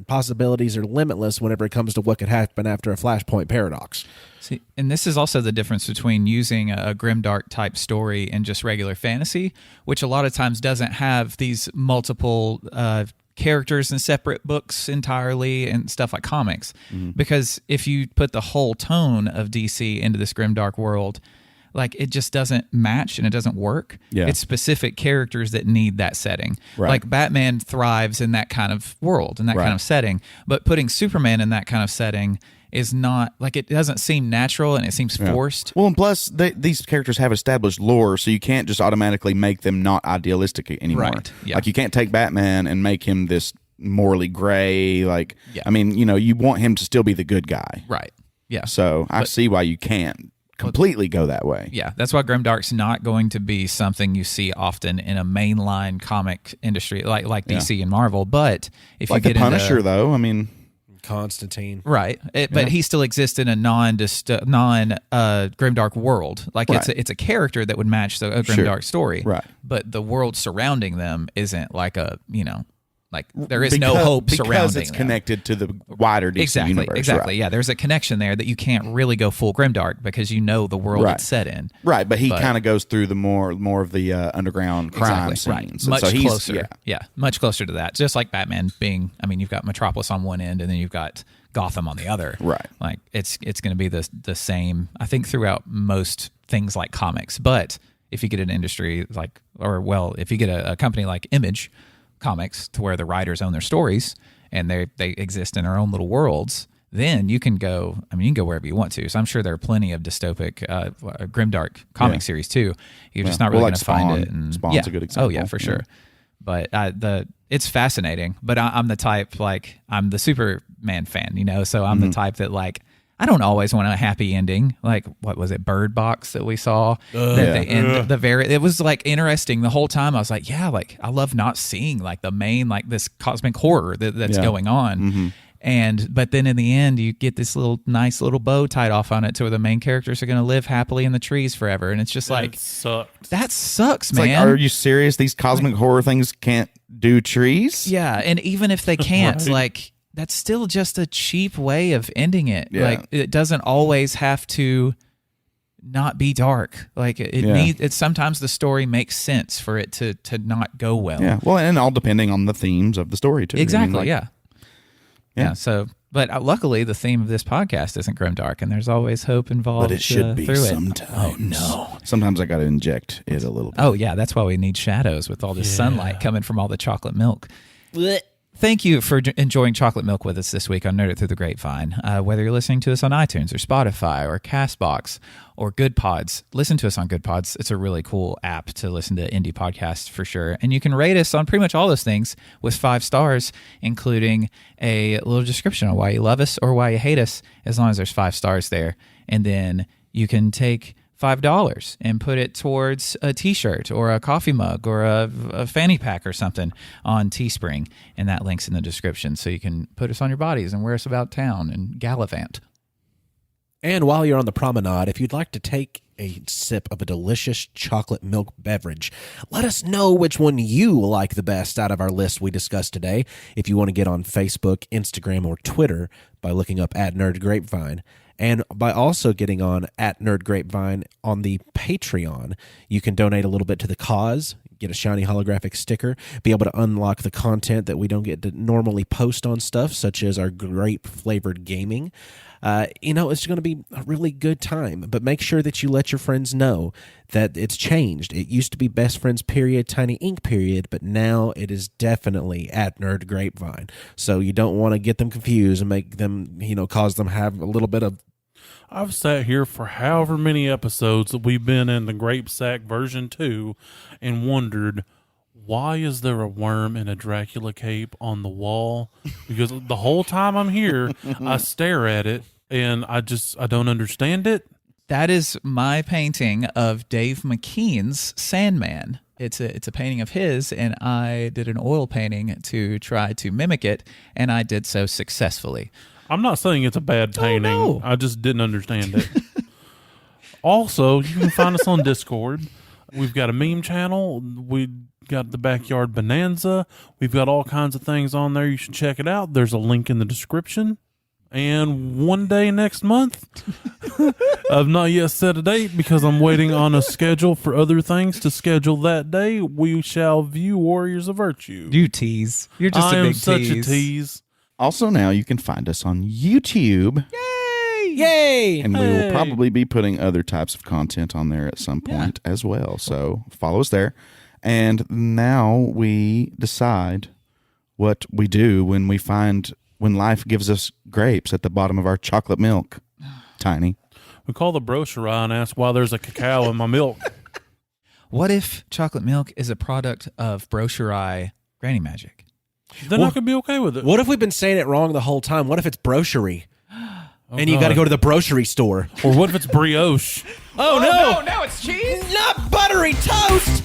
possibilities are limitless whenever it comes to what could happen after a Flashpoint paradox. See, and this is also the difference between using a grimdark type story and just regular fantasy, which a lot of times doesn't have these multiple characters in separate books entirely and stuff like comics. Because if you put the whole tone of DC into this grimdark world, like it just doesn't match and it doesn't work. Yeah. It's specific characters that need that setting. Right. Like Batman thrives in that kind of world, in that kind of setting, but putting Superman in that kind of setting is not, like, it doesn't seem natural and it seems forced. Well, and plus these characters have established lore, so you can't just automatically make them not idealistic anymore. Right, yeah. Like you can't take Batman and make him this morally gray. Like, Yeah. I mean, you want him to still be the good guy. Right. Yeah. So I see why you can't completely go that way. Yeah, that's why Grimdark's not going to be something you see often in a mainline comic industry like DC and Marvel. But if Like you get the Punisher, into, though, I mean, Constantine. right, but he still exists in a non Grimdark world. Like it's a character that would match a Grimdark story. Right. But the world surrounding them isn't like like there is no hope surrounding because it's them. connected to the wider DC universe. Exactly. Right. Yeah, there's a connection there that you can't really go full Grimdark because you know the world Right. it's set in. Right, but he kind of goes through the more of the underground crime scenes. Right. And Much so he's, closer. Yeah, much closer to that. Just like Batman being, I mean, you've got Metropolis on one end and then you've got Gotham on the other. Right. Like it's going to be the same, I think, throughout most things like comics. But if you get an industry like, if you get a company like Image Comics to where the writers own their stories and they exist in their own little worlds, then you can go, wherever you want to. So I'm sure there are plenty of dystopic Grimdark comic series too. You're just not really going to find it. And, Spawn's a good example. Oh yeah, for sure. But it's fascinating. But I'm the type, like, I'm the Superman fan, so I'm the type that, like, I don't always want a happy ending. Like, what was it, Bird Box that we saw? It was like interesting the whole time. I was like, yeah, like I love not seeing like the main, like this cosmic horror that's going on. But then in the end, you get this nice little bow tied off on it to where the main characters are going to live happily in the trees forever. And it's just like, that sucks, man. Like, are you serious? These cosmic horror things can't do trees? Yeah. And even if they can't, like, that's still just a cheap way of ending it. Yeah. Like, it doesn't always have to not be dark. Like, it's sometimes the story makes sense for it to not go well. Yeah. Well, and all depending on the themes of the story too. Exactly. I mean, yeah. So, but luckily the theme of this podcast isn't Grimdark, and there's always hope involved. But it should be through sometimes. Oh no. Sometimes I got to inject it a little bit. Oh yeah, that's why we need shadows with all this sunlight coming from all the chocolate milk. Blech. Thank you for enjoying chocolate milk with us this week on Nerd It Through the Grapevine. Whether you're listening to us on iTunes or Spotify or CastBox or Good Pods, listen to us on Good Pods. It's a really cool app to listen to indie podcasts for sure. And you can rate us on pretty much all those things with 5 stars, including a little description on why you love us or why you hate us, as long as there's 5 stars there. And then you can take $5 and put it towards a t-shirt or a coffee mug or a fanny pack or something on Teespring, and that link's in the description, so you can put us on your bodies and wear us about town and gallivant. And while you're on the promenade, if you'd like to take a sip of a delicious chocolate milk beverage, let us know which one you like the best out of our list we discussed today. If you want to get on Facebook, Instagram, or Twitter by looking up @NerdGrapevine, and by also getting on @NerdGrapevine on the Patreon, you can donate a little bit to the cause, get a shiny holographic sticker, be able to unlock the content that we don't get to normally post on stuff, such as our Grape Flavored Gaming. It's going to be a really good time, but make sure that you let your friends know that it's changed. It used to be Best Friends period, Tiny Ink period, but now it is definitely @Nerd Grapevine. So you don't want to get them confused and make them, cause them have a little bit of. I've sat here for however many episodes that we've been in the Grape Sack version 2 and wondered, why is there a worm in a Dracula cape on the wall? Because the whole time I'm here, I stare at it and I don't understand it. That is my painting of Dave McKean's Sandman. It's a painting of his, and I did an oil painting to try to mimic it, and I did so successfully. I'm not saying it's a bad painting. no. I just didn't understand it. Also, you can find us on Discord. We've got a meme channel. We got the Backyard Bonanza. We've got all kinds of things on there. You should check it out. There's a link in the description. And one day next month, I've not yet set a date because I'm waiting on a schedule for other things to schedule that day. We shall view Warriors of Virtue. You tease. You're just I a am big such tease. a tease. Also, now you can find us on YouTube. Yay! Yay! And we will probably be putting other types of content on there at some point as well. So follow us there. And now we decide what we do when life gives us grapes at the bottom of our chocolate milk. Tiny. We call the brochure and ask why there's a cacao in my milk. What if chocolate milk is a product of brochure granny magic? Then I could be okay with it. What if we've been saying it wrong the whole time? What if it's brochure? And you got to go to the brochure store. Or what if it's brioche? Oh, no! No, it's cheese! Not buttery toast!